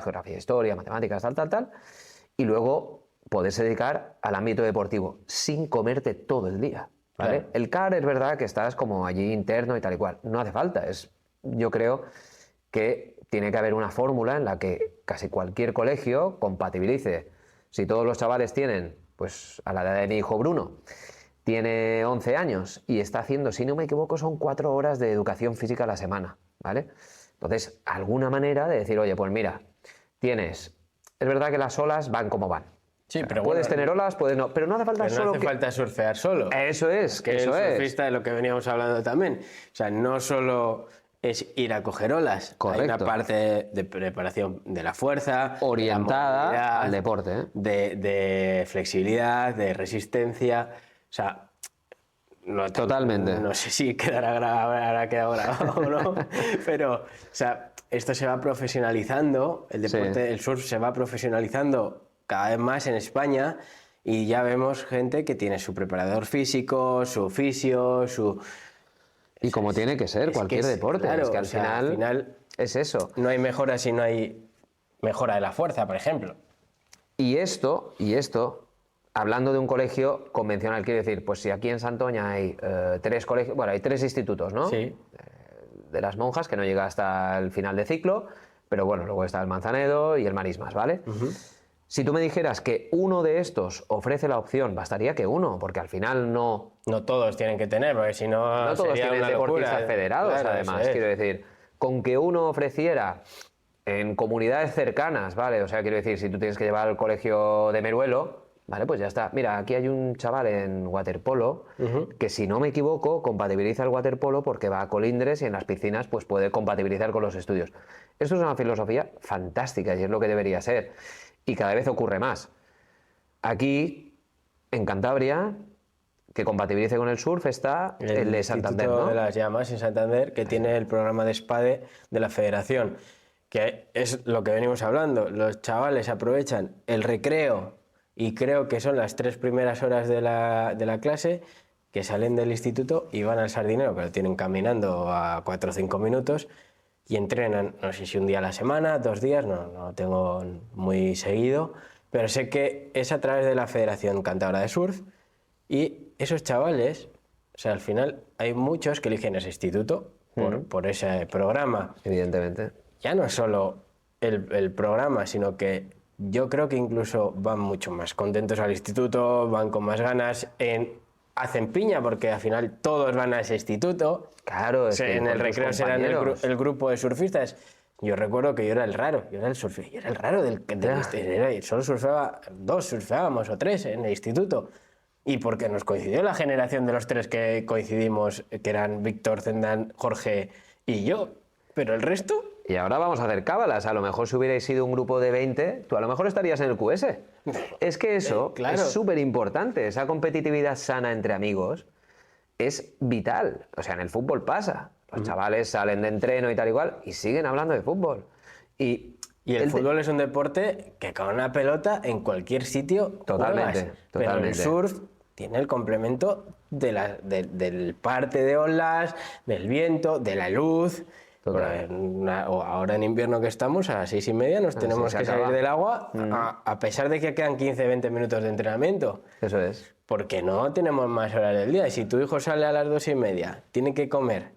geografía, historia, matemáticas, tal, y luego poderse dedicar al ámbito deportivo sin comerte todo el día, ¿vale? Claro. El CAR es verdad que estás como allí interno y tal y cual, no hace falta, yo creo que tiene que haber una fórmula en la que casi cualquier colegio compatibilice. Si todos los chavales tienen, pues a la edad de mi hijo Bruno, tiene 11 años y está haciendo, si no me equivoco, son 4 horas de educación física a la semana, ¿vale? Entonces, alguna manera de decir, oye, pues mira, es verdad que las olas van como van. Sí, pero puedes bueno, tener olas, puedes no, pero no hace falta pero solo no hace falta surfear solo. Eso es, que eso el es. surfista de lo que veníamos hablando también. O sea, no solo es ir a coger olas. Correcto. Hay una parte de preparación de la fuerza, Orientada de la movilidad, al deporte, ¿eh? de flexibilidad, de resistencia. O sea, Totalmente. no sé si habrá quedado grabado o no, pero, o sea, esto se va profesionalizando, el deporte, el surf se va profesionalizando cada vez más en España y ya vemos gente que tiene su preparador físico, su fisio, su... Y como tiene que ser cualquier deporte, claro, es que al final es eso. No hay mejora si no hay mejora de la fuerza, por ejemplo. Y esto, hablando de un colegio convencional, quiero decir, pues si aquí en Santoña hay 3 colegios, bueno, hay 3 institutos, ¿no? Sí. De las monjas, que no llega hasta el final de ciclo, pero bueno, luego está el Manzanedo y el Marismas, ¿vale? Si tú me dijeras que uno de estos ofrece la opción, bastaría que uno, porque al final no todos tienen que tener, porque si no. No todos sería tienen una deportistas locura. federados, Claro, además, eso es. quiero decir, con que uno ofreciera en comunidades cercanas, ¿vale? O sea, quiero decir, si tú tienes que llevar al colegio de Meruelo, ¿vale? Pues ya está. Mira, aquí hay un chaval en waterpolo que, si no me equivoco, compatibiliza el waterpolo porque va a Colindres y en las piscinas pues puede compatibilizar con los estudios. Esto es una filosofía fantástica y es lo que debería ser. Y cada vez ocurre más. Aquí, en Cantabria, que compatibilice con el surf, está el de Santander, Instituto ¿no? de las Llamas en Santander, que tiene el programa de SPADE de la Federación, que es lo que venimos hablando. Los chavales aprovechan el recreo y creo que son las 3 primeras horas de la clase, que salen del instituto y van al Sardinero, que lo tienen caminando a 4 o 5 minutos, y entrenan, no sé si un día a la semana, 2 días, no tengo muy seguido, pero sé que es a través de la Federación Cántabra de Surf. Y esos chavales, o sea, al final hay muchos que eligen ese instituto por ese programa. Evidentemente. Ya no solo el programa, sino que yo creo que incluso van mucho más contentos al instituto, van con más ganas, hacen piña porque al final todos van a ese instituto. Claro, es que En el con tus recreo serán compañeros. el grupo de surfistas. Yo recuerdo que yo era el raro, yo era el raro solo surfeábamos o 3 en el instituto. Y porque nos coincidió la generación de los 3 que coincidimos, que eran Víctor, Zendán, Jorge y yo. Pero el resto... Y ahora vamos a hacer cábalas. A lo mejor si hubierais sido un grupo de 20, tú a lo mejor estarías en el QS. Es que eso claro. es súper importante. Esa competitividad sana entre amigos es vital. O sea, en el fútbol pasa. Los chavales salen de entreno y tal igual y siguen hablando de fútbol. Y el fútbol es un deporte que con una pelota en cualquier sitio Totalmente, juegas. Pero el surf tiene el complemento del parte de olas, del viento, de la luz. Ahora en invierno que estamos, a las 6:30 nos tenemos que salir del agua, a pesar de que quedan 15-20 minutos de entrenamiento. Eso es. Porque no tenemos más horas del día. Y si tu hijo sale a las 2:30, tiene que comer,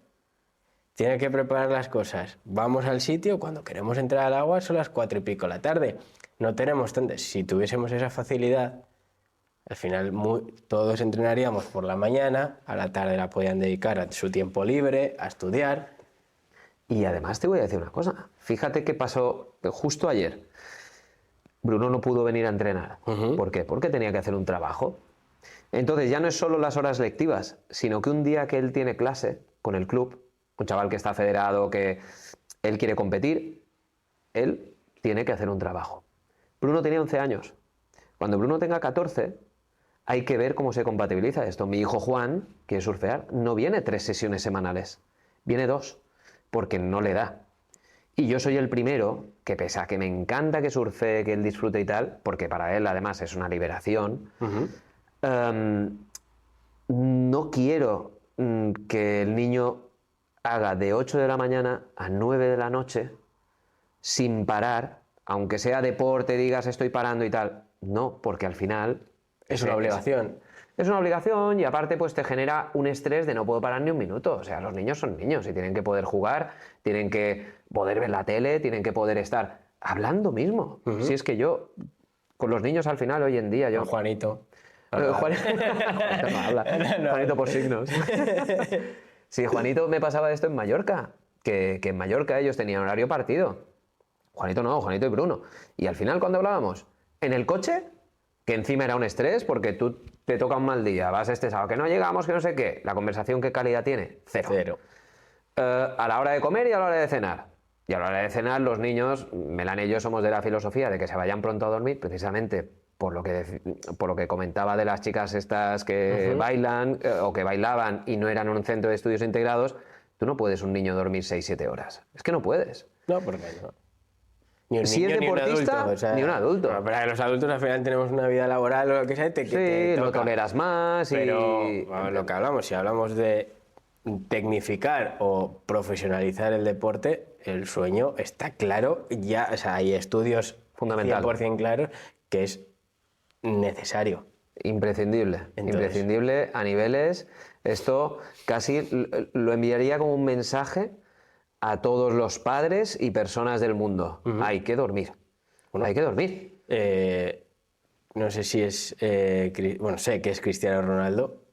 tiene que preparar las cosas, vamos al sitio, cuando queremos entrar al agua son las 4 y pico de la tarde. No tenemos tanto. Si tuviésemos esa facilidad, al final todos entrenaríamos por la mañana, a la tarde la podían dedicar a su tiempo libre, a estudiar. Y además te voy a decir una cosa. Fíjate qué pasó justo ayer. Bruno no pudo venir a entrenar. ¿Por qué? Porque tenía que hacer un trabajo. Entonces ya no es solo las horas lectivas, sino que un día que él tiene clase con el club, un chaval que está federado, que él quiere competir, él tiene que hacer un trabajo. Bruno tenía 11 años. Cuando Bruno tenga 14, hay que ver cómo se compatibiliza esto. Mi hijo Juan, que es surfear, no viene 3 sesiones semanales, viene 2, porque no le da. Y yo soy el primero que, pese a que me encanta que surfee, que él disfrute y tal, porque para él además es una liberación, no quiero que el niño haga de 8 de la mañana a 9 de la noche sin parar, aunque sea deporte, digas estoy parando y tal. No, porque al final... Es una obligación. Es una obligación y aparte pues te genera un estrés de no puedo parar ni un minuto. O sea, los niños son niños y tienen que poder jugar, tienen que poder ver la tele, tienen que poder estar hablando mismo. Si es que yo, con los niños al final hoy en día... yo Con Juanito. Juanito no habla. Juanito por signos. Sí, Juanito me pasaba esto en Mallorca, que en Mallorca ellos tenían horario partido. Juanito no, Juanito y Bruno. Y al final, cuando hablábamos, en el coche, que encima era un estrés porque tú te toca un mal día, vas estresado, que no llegamos, que no sé qué, la conversación, ¿qué calidad tiene? Cero. a la hora de comer y a la hora de cenar. Y a la hora de cenar los niños, Melanie y yo somos de la filosofía de que se vayan pronto a dormir, precisamente por lo que comentaba de las chicas estas que bailan o que bailaban y no eran un centro de estudios integrados. Tú no puedes un niño dormir 6-7 horas. Es que no puedes. No, porque no. Ni un Si niño, es deportista, ni un adulto. O sea, ni un adulto. Pero los adultos al final tenemos una vida laboral o lo que sea, Sí, lo toleras más Pero y... bueno, lo que hablamos, si hablamos de tecnificar o profesionalizar el deporte, el sueño está claro, ya, o sea, hay estudios Fundamental. 100% claros que es necesario. Imprescindible, Entonces, imprescindible a niveles. Esto casi lo enviaría como un mensaje a todos los padres y personas del mundo. Hay que dormir. Bueno, hay que dormir. No sé si es... bueno, sé que es Cristiano Ronaldo.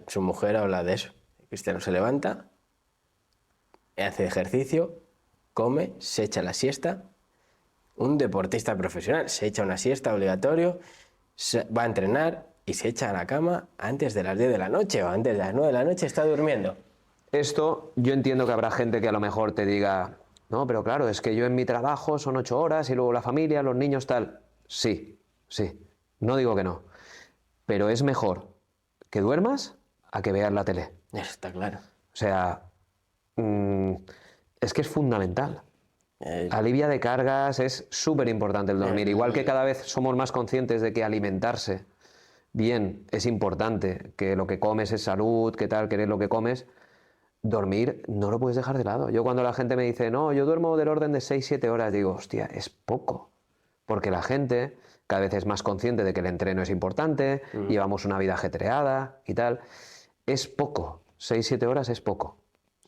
Su mujer habla de eso. Cristiano se levanta, hace ejercicio, come, se echa la siesta. Un deportista profesional se echa una siesta obligatorio, va a entrenar y se echa a la cama antes de las 10 de la noche o antes de las 9 de la noche está durmiendo. Esto yo entiendo que habrá gente que a lo mejor te diga, no, pero claro, es que yo en mi trabajo son 8 horas y luego la familia, los niños, tal. Sí, sí, no digo que no. Pero es mejor que duermas a que veas la tele. Eso está claro. O sea, es que es fundamental. Alivia de cargas, es súper importante el dormir. Igual que cada vez somos más conscientes de que alimentarse bien es importante, que lo que comes es salud, que tal, que eres lo que comes, dormir no lo puedes dejar de lado. Yo cuando la gente me dice, no, yo duermo del orden de 6-7 horas, digo, hostia, es poco. Porque la gente cada vez es más consciente de que el entreno es importante, llevamos una vida ajetreada y tal. Es poco, 6-7 horas es poco.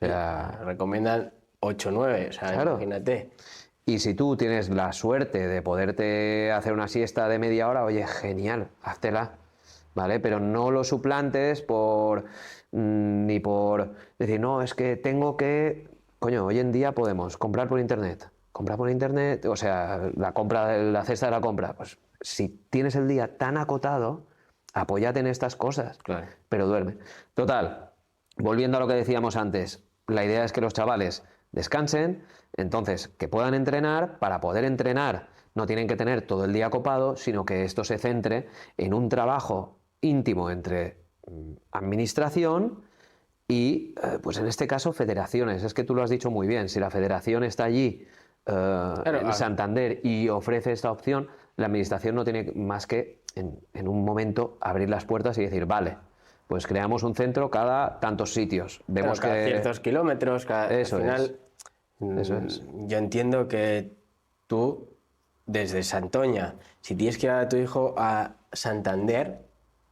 O sea, recomiendan 8-9, o sea, claro. Imagínate. Y si tú tienes la suerte de poderte hacer una siesta de media hora, oye, genial, háztela, ¿vale? Pero no lo suplantes ni por decir, no, es que tengo que... Coño, hoy en día podemos comprar por internet. Comprar por internet, o sea, la cesta de la compra. Pues si tienes el día tan acotado, apóyate en estas cosas, Claro. pero duerme. Total, volviendo a lo que decíamos antes, la idea es que los chavales descansen, entonces que puedan entrenar. Para poder entrenar no tienen que tener todo el día copado, sino que esto se centre en un trabajo íntimo entre administración y, pues en este caso, federaciones. Es que tú lo has dicho muy bien, si la federación está allí en Santander y ofrece esta opción, la administración no tiene más que en un momento abrir las puertas y decir, vale, pues creamos un centro cada tantos sitios. Vemos cada que ciertos kilómetros, Eso al final. Eso es. Yo entiendo que tú, desde Santoña, si tienes que llevar a tu hijo a Santander,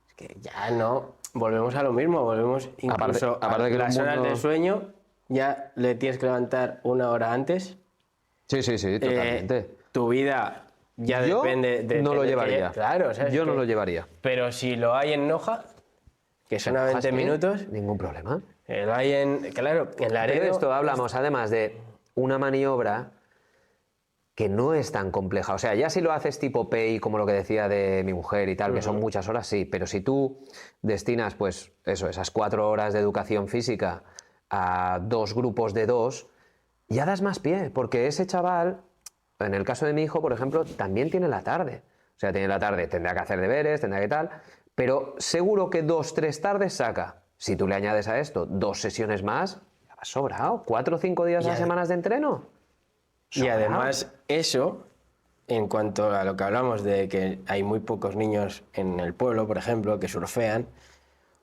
es que ya no, volvemos a lo mismo, volvemos incluso aparte que a las el horas mundo- de sueño, ya le tienes que levantar una hora antes. Sí, totalmente. Tu vida ya Yo depende de... no lo de que- llevaría. claro, o sea, es Yo no que- lo llevaría. Pero si lo hay en Noja, que son a 20 minutos, Ningún problema. lo hay en... Claro, en la Pero de esto hablamos además de una maniobra que no es tan compleja. O sea, ya si lo haces tipo PEI, como lo que decía de mi mujer y tal, que son muchas horas, sí. Pero si tú destinas, pues eso, esas 4 horas de educación física a 2 grupos de 2, ya das más pie, porque ese chaval, en el caso de mi hijo, por ejemplo, también tiene la tarde. O sea, tiene la tarde, tendrá que hacer deberes, tendrá que tal, pero seguro que 2-3 tardes saca. Si tú le añades a esto 2 sesiones más, ya vas sobrado. 4 o 5 días a las semanas de entreno. Y Sobrao. además eso, en cuanto a lo que hablamos de que hay muy pocos niños en el pueblo, por ejemplo, que surfean,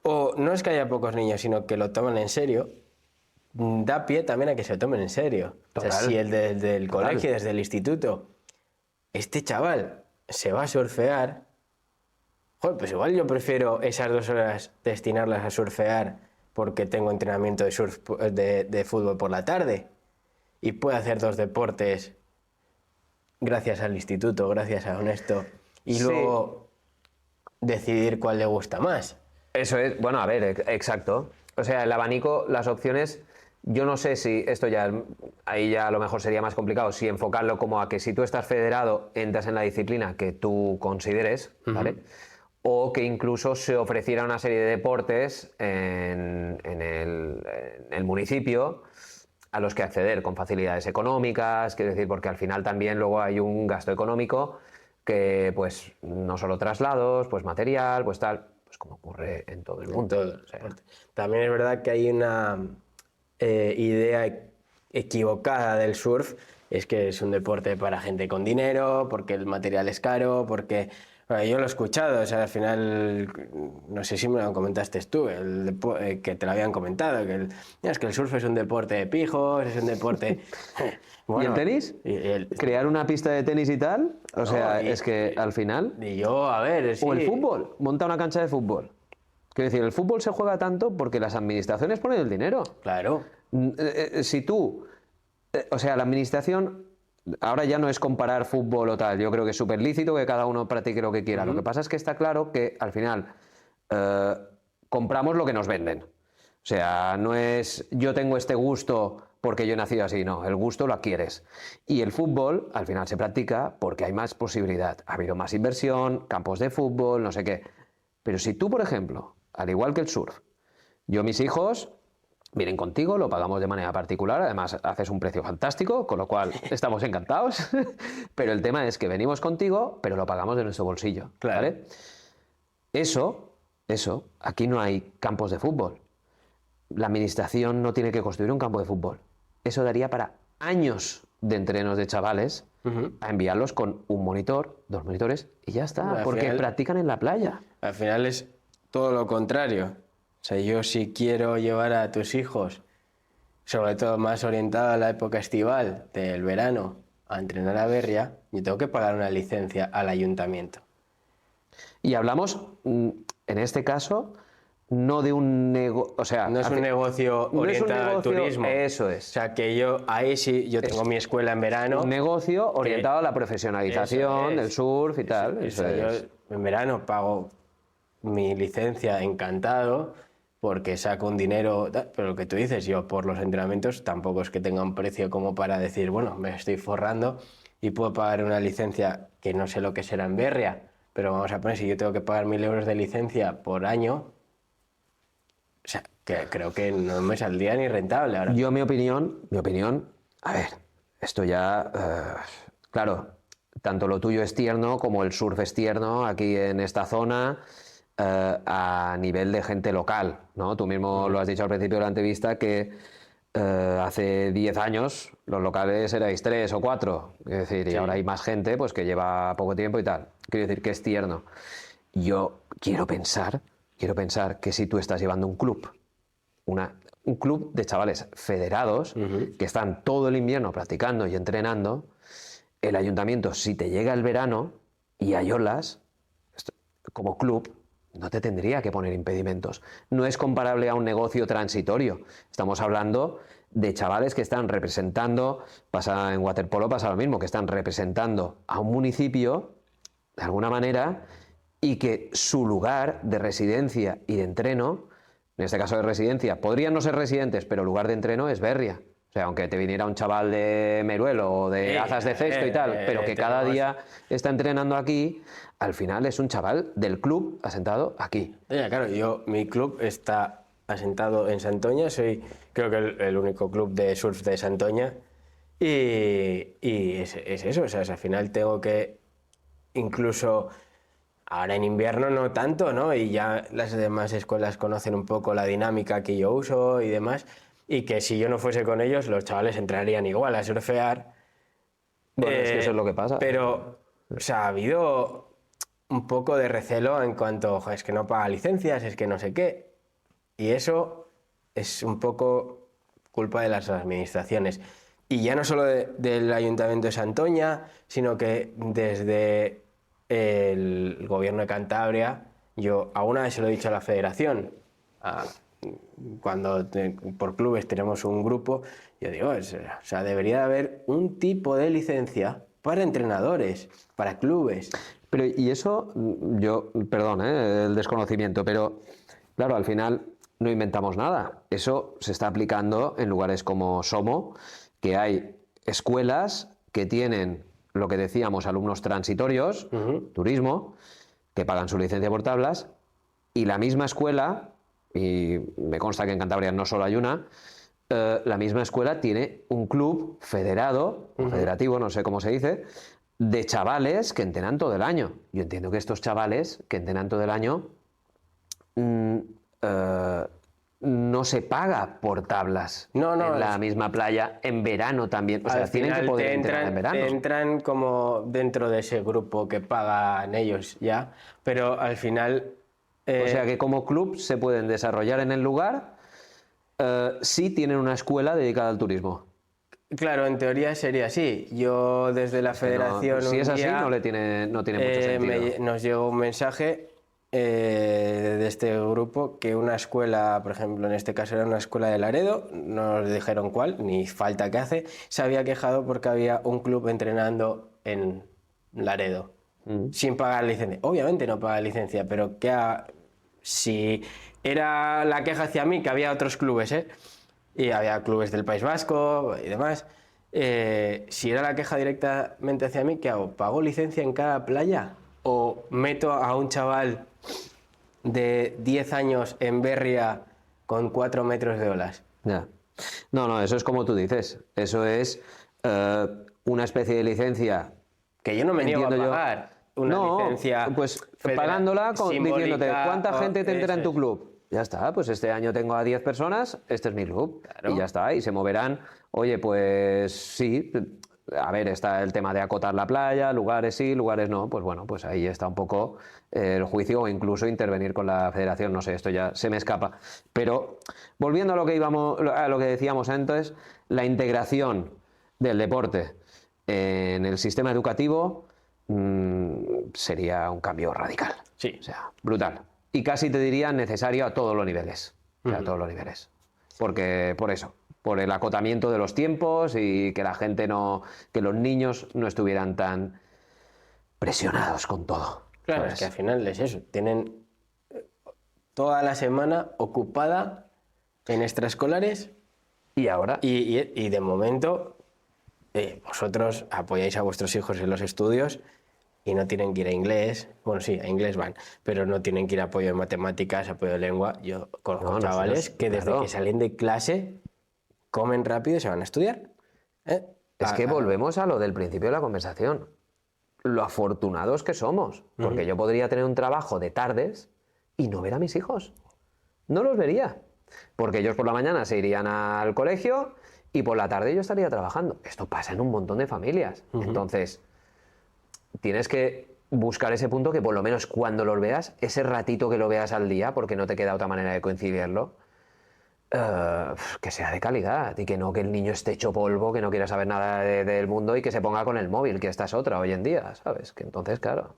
o no es que haya pocos niños, sino que lo toman en serio, da pie también a que se lo tomen en serio. O sea, Total. si el desde el Total. colegio, desde el instituto, este chaval se va a surfear, joder, pues igual yo prefiero esas 2 horas destinarlas a surfear porque tengo entrenamiento de surf de fútbol por la tarde y puedo hacer 2 deportes gracias al instituto, gracias a Honesto, y Sí. luego decidir cuál le gusta más. Eso es, bueno, a ver, exacto. O sea, el abanico, las opciones, yo no sé si esto ya, ahí ya a lo mejor sería más complicado, si enfocarlo como a que si tú estás federado, entras en la disciplina que tú consideres, ¿vale? O que incluso se ofreciera una serie de deportes en el municipio a los que acceder con facilidades económicas, quiero decir, porque al final también luego hay un gasto económico que pues no solo traslados, pues material, pues tal, pues como ocurre en todo el mundo. O sea, también es verdad que hay una idea equivocada del surf, es que es un deporte para gente con dinero, porque el material es caro, porque... Bueno, yo lo he escuchado, o sea, al final, no sé si me lo comentaste tú, que te lo habían comentado, es que el surf es un deporte de pijos, es un deporte... Bueno, ¿y el tenis? ¿Crear una pista de tenis y tal? O sea, es que al final... Y yo, a ver... Sí. O el fútbol, monta una cancha de fútbol. Quiero decir, el fútbol se juega tanto porque las administraciones ponen el dinero. Claro. Si tú... O sea, la administración... Ahora ya no es comparar fútbol o tal, yo creo que es súper lícito que cada uno practique lo que quiera. Lo que pasa es que está claro que al final compramos lo que nos venden. O sea, no es yo tengo este gusto porque yo he nacido así, no, el gusto lo adquieres. Y el fútbol al final se practica porque hay más posibilidad, ha habido más inversión, campos de fútbol, no sé qué. Pero si tú, por ejemplo, al igual que el surf, yo mis hijos... vienen contigo, lo pagamos de manera particular, además haces un precio fantástico, con lo cual estamos encantados, pero el tema es que venimos contigo, pero lo pagamos de nuestro bolsillo, claro. ¿vale? Eso, aquí no hay campos de fútbol. La administración no tiene que construir un campo de fútbol. Eso daría para años de entrenos de chavales a enviarlos con un monitor, 2 monitores y ya está, porque final, practican en la playa. Al final es todo lo contrario. O sea, yo si quiero llevar a tus hijos, sobre todo más orientado a la época estival del verano, a entrenar a berria, yo tengo que pagar una licencia al ayuntamiento. Y hablamos, en este caso, no de un negocio... O sea, no es un negocio orientado al turismo. Eso es. O sea, que yo ahí sí, yo tengo mi escuela en verano. Un negocio orientado a la profesionalización del surf y tal. Eso es. Yo en verano pago mi licencia encantado, porque saco un dinero, pero lo que tú dices, yo por los entrenamientos tampoco es que tenga un precio como para decir, bueno, me estoy forrando y puedo pagar una licencia que no sé lo que será en berria, pero vamos a poner, si yo tengo que pagar 1.000 euros de licencia por año, o sea, que creo que no me saldría ni rentable ahora. Yo mi opinión, a ver, esto ya, claro, tanto lo tuyo es tierno como el surf es tierno aquí en esta zona, a nivel de gente local, ¿no? Tú mismo lo has dicho al principio de la entrevista que hace 10 años los locales erais 3 o 4, es decir, y ahora hay más gente pues que lleva poco tiempo y tal. Quiero decir que es tierno. Yo quiero pensar que si tú estás llevando un club, un club de chavales federados que están todo el invierno practicando y entrenando, el ayuntamiento, si te llega el verano y hay olas, como club, no te tendría que poner impedimentos. No es comparable a un negocio transitorio. Estamos hablando de chavales que están representando, pasa en waterpolo, pasa lo mismo, que están representando a un municipio, de alguna manera, y que su lugar de residencia y de entreno, en este caso de residencia, podrían no ser residentes, pero lugar de entreno es berria. O sea, aunque te viniera un chaval de Meruelo o de Azas de Cesto y tal, pero que cada día está entrenando aquí, al final es un chaval del club asentado aquí. Claro, mi club está asentado en Santoña, soy creo que el único club de surf de Santoña y es eso, o sea, al final tengo que, incluso ahora en invierno no tanto, ¿no? Y ya las demás escuelas conocen un poco la dinámica que yo uso y demás, y que si yo no fuese con ellos, los chavales entrarían igual a surfear. Bueno, es que eso es lo que pasa. Pero, o sea, ha habido un poco de recelo en cuanto, es que no paga licencias, es que no sé qué. Y eso es un poco culpa de las administraciones. Y ya no solo del Ayuntamiento de Santoña, sino que desde el Gobierno de Cantabria, yo alguna vez se lo he dicho a la Federación, cuando por clubes tenemos un grupo, yo digo, o sea, debería de haber un tipo de licencia para entrenadores, para clubes. Pero, y eso, yo, perdón, el desconocimiento, pero claro, al final no inventamos nada. Eso se está aplicando en lugares como Somo, que hay escuelas que tienen, lo que decíamos, alumnos transitorios, turismo, que pagan su licencia por tablas, y la misma escuela, y me consta que en Cantabria no solo hay una, la misma escuela tiene un club federado, federativo, no sé cómo se dice, de chavales que entrenan todo el año. Yo entiendo que estos chavales que entrenan todo el año no se paga por tablas No, en la misma playa en verano también. O sea, tienen que poder entrenar en verano. Entran como dentro de ese grupo que pagan ellos ya, pero al final... O sea que como club se pueden desarrollar en el lugar si tienen una escuela dedicada al turismo. Claro, en teoría sería así. Yo desde la federación... Si es así, no tiene mucho sentido. Nos llegó un mensaje de este grupo que una escuela, por ejemplo, en este caso era una escuela de Laredo, no nos dijeron cuál, ni falta que hace, se había quejado porque había un club entrenando en Laredo, sin pagar licencia. Obviamente no paga licencia, pero si era la queja hacia mí, que había otros clubes, y había clubes del País Vasco y demás, si era la queja directamente hacia mí, ¿qué hago? ¿Pago licencia en cada playa? ¿O meto a un chaval de 10 años en Berria con 4 metros de olas? Ya. No, eso es como tú dices. Eso es una especie de licencia. Que yo no me niego a pagar una licencia. Pues pagándola diciéndote cuánta gente te entra en tu club. Ya está, pues este año tengo a 10 personas, este es mi club. Claro. Y ya está, y se moverán. Oye, pues sí. A ver, está el tema de acotar la playa, lugares sí, lugares no, pues bueno, pues ahí está un poco el juicio o incluso intervenir con la federación, no sé, esto ya se me escapa. Pero volviendo a lo que decíamos antes, la integración del deporte en el sistema educativo sería un cambio radical. Sí. O sea, brutal. Y casi te diría necesario a todos los niveles. O sea, a todos los niveles. Porque por eso. Por el acotamiento de los tiempos y que la gente que los niños no estuvieran tan presionados con todo. Claro, ¿sabes? Es que al final es eso, tienen toda la semana ocupada en extraescolares y ahora y de momento vosotros apoyáis a vuestros hijos en los estudios y no tienen que ir a inglés, bueno sí, a inglés van, pero no tienen que ir a apoyo de matemáticas, apoyo de lengua. Yo conozco chavales que desde que salen de clase comen rápido y se van a estudiar. Es que volvemos a lo del principio de la conversación. Lo afortunados que somos. Porque yo podría tener un trabajo de tardes y no ver a mis hijos. No los vería. Porque ellos por la mañana se irían al colegio y por la tarde yo estaría trabajando. Esto pasa en un montón de familias. Entonces, tienes que buscar ese punto que por lo menos cuando los veas, ese ratito que lo veas al día, porque no te queda otra manera de conciliarlo, que sea de calidad y que no que el niño esté hecho polvo, que no quiera saber nada del mundo y que se ponga con el móvil, que esta es otra hoy en día, ¿sabes? Que entonces, claro,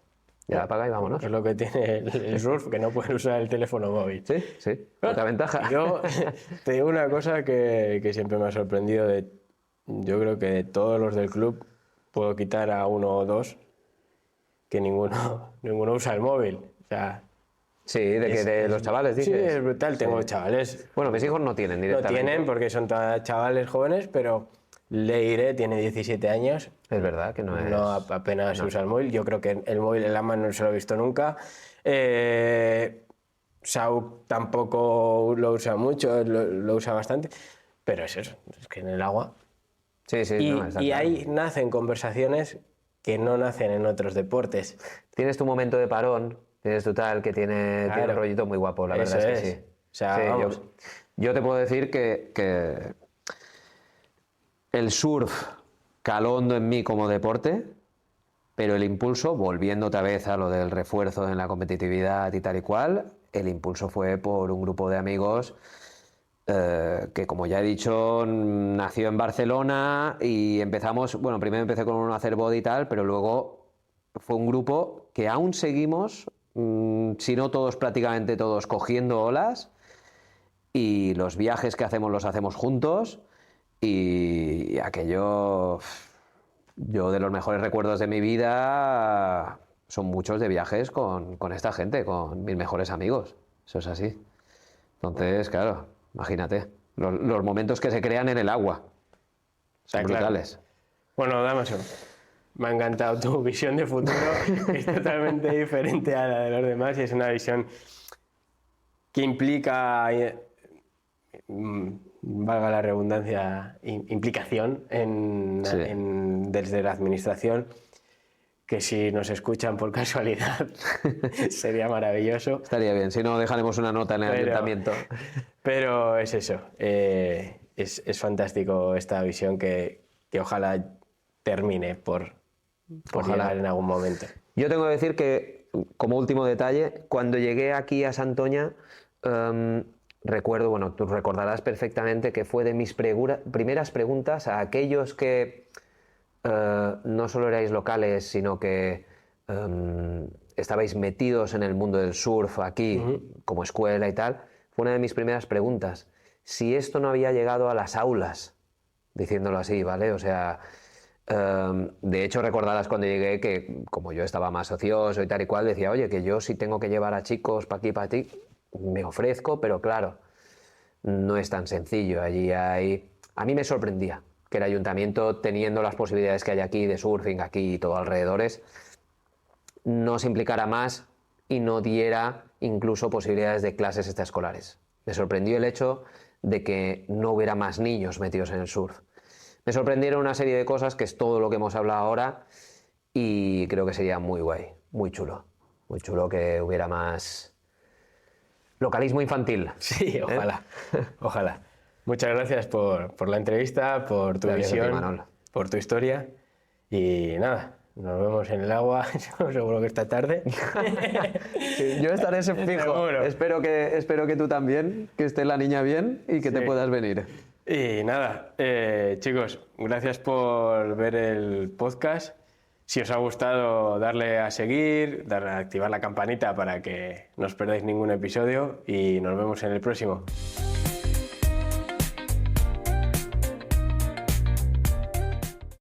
ya apaga y vámonos. Es lo que tiene el surf, que no pueden usar el teléfono móvil. Sí, otra ventaja. Yo te digo una cosa que siempre me ha sorprendido, yo creo que de todos los del club puedo quitar a uno o dos que ninguno usa el móvil. O sea, sí, de los chavales, dices. Sí, es brutal. Tengo chavales. Bueno, mis hijos no tienen directamente. No tienen porque son todos chavales jóvenes, pero Leire tiene 17 años. Es verdad que no es... No apenas usa el móvil. Yo creo que el móvil en la mano no se lo he visto nunca. Sau tampoco lo usa mucho, lo usa bastante. Pero es eso, es que en el agua... Sí, y ahí nacen conversaciones que no nacen en otros deportes. Tienes tu momento de parón, tienes tu tal, que tiene un rollito muy guapo, la verdad es que sí. O sea, sí, yo te puedo decir que el surf caló hondo en mí como deporte, pero el impulso, volviendo otra vez a lo del refuerzo en la competitividad y tal y cual, el impulso fue por un grupo de amigos que, como ya he dicho, nació en Barcelona y empezamos, bueno, primero empecé con uno a hacer body y tal, pero luego fue un grupo que aún seguimos, si no todos, prácticamente todos, cogiendo olas, y los viajes que hacemos los hacemos juntos, y aquello, yo de los mejores recuerdos de mi vida son muchos de viajes con esta gente, con mis mejores amigos, eso es así. Entonces, claro, imagínate, los momentos que se crean en el agua, son brutales. Claro. Bueno, Damaso, me ha encantado tu visión de futuro, es totalmente diferente a la de los demás y es una visión que implica valga la redundancia, implicación desde la administración, que si nos escuchan por casualidad sería maravilloso. Estaría bien, si no dejaremos una nota en el ayuntamiento. Pero es eso, es fantástico esta visión que ojalá termine por llegar en algún momento. Yo tengo que decir que, como último detalle, cuando llegué aquí a Santoña, recuerdo, bueno, tú recordarás perfectamente que fue de mis primeras preguntas a aquellos que no solo erais locales, sino que estabais metidos en el mundo del surf aquí, como escuela y tal. Fue una de mis primeras preguntas. Si esto no había llegado a las aulas, diciéndolo así, ¿vale? O sea, de hecho recordarás cuando llegué que, como yo estaba más ocioso y tal y cual, decía, oye, que yo si tengo que llevar a chicos para aquí, para ti, me ofrezco, pero claro, no es tan sencillo. Allí hay... A mí me sorprendía que el ayuntamiento, teniendo las posibilidades que hay aquí de surfing, aquí y todo alrededores, no se implicara más y no diera incluso posibilidades de clases extraescolares. Me sorprendió el hecho de que no hubiera más niños metidos en el surf. Me sorprendieron una serie de cosas, que es todo lo que hemos hablado ahora, y creo que sería muy guay, muy chulo que hubiera más localismo infantil. Sí, ojalá, ojalá. Muchas gracias por la entrevista, por tu visión, por tu historia, y nada, nos vemos en el agua, seguro que esta tarde. Sí, yo estaré fijo. Espero que tú también, que esté la niña bien y que te puedas venir. Y nada, chicos, gracias por ver el podcast. Si os ha gustado, darle a seguir, activar la campanita para que no os perdáis ningún episodio y nos vemos en el próximo.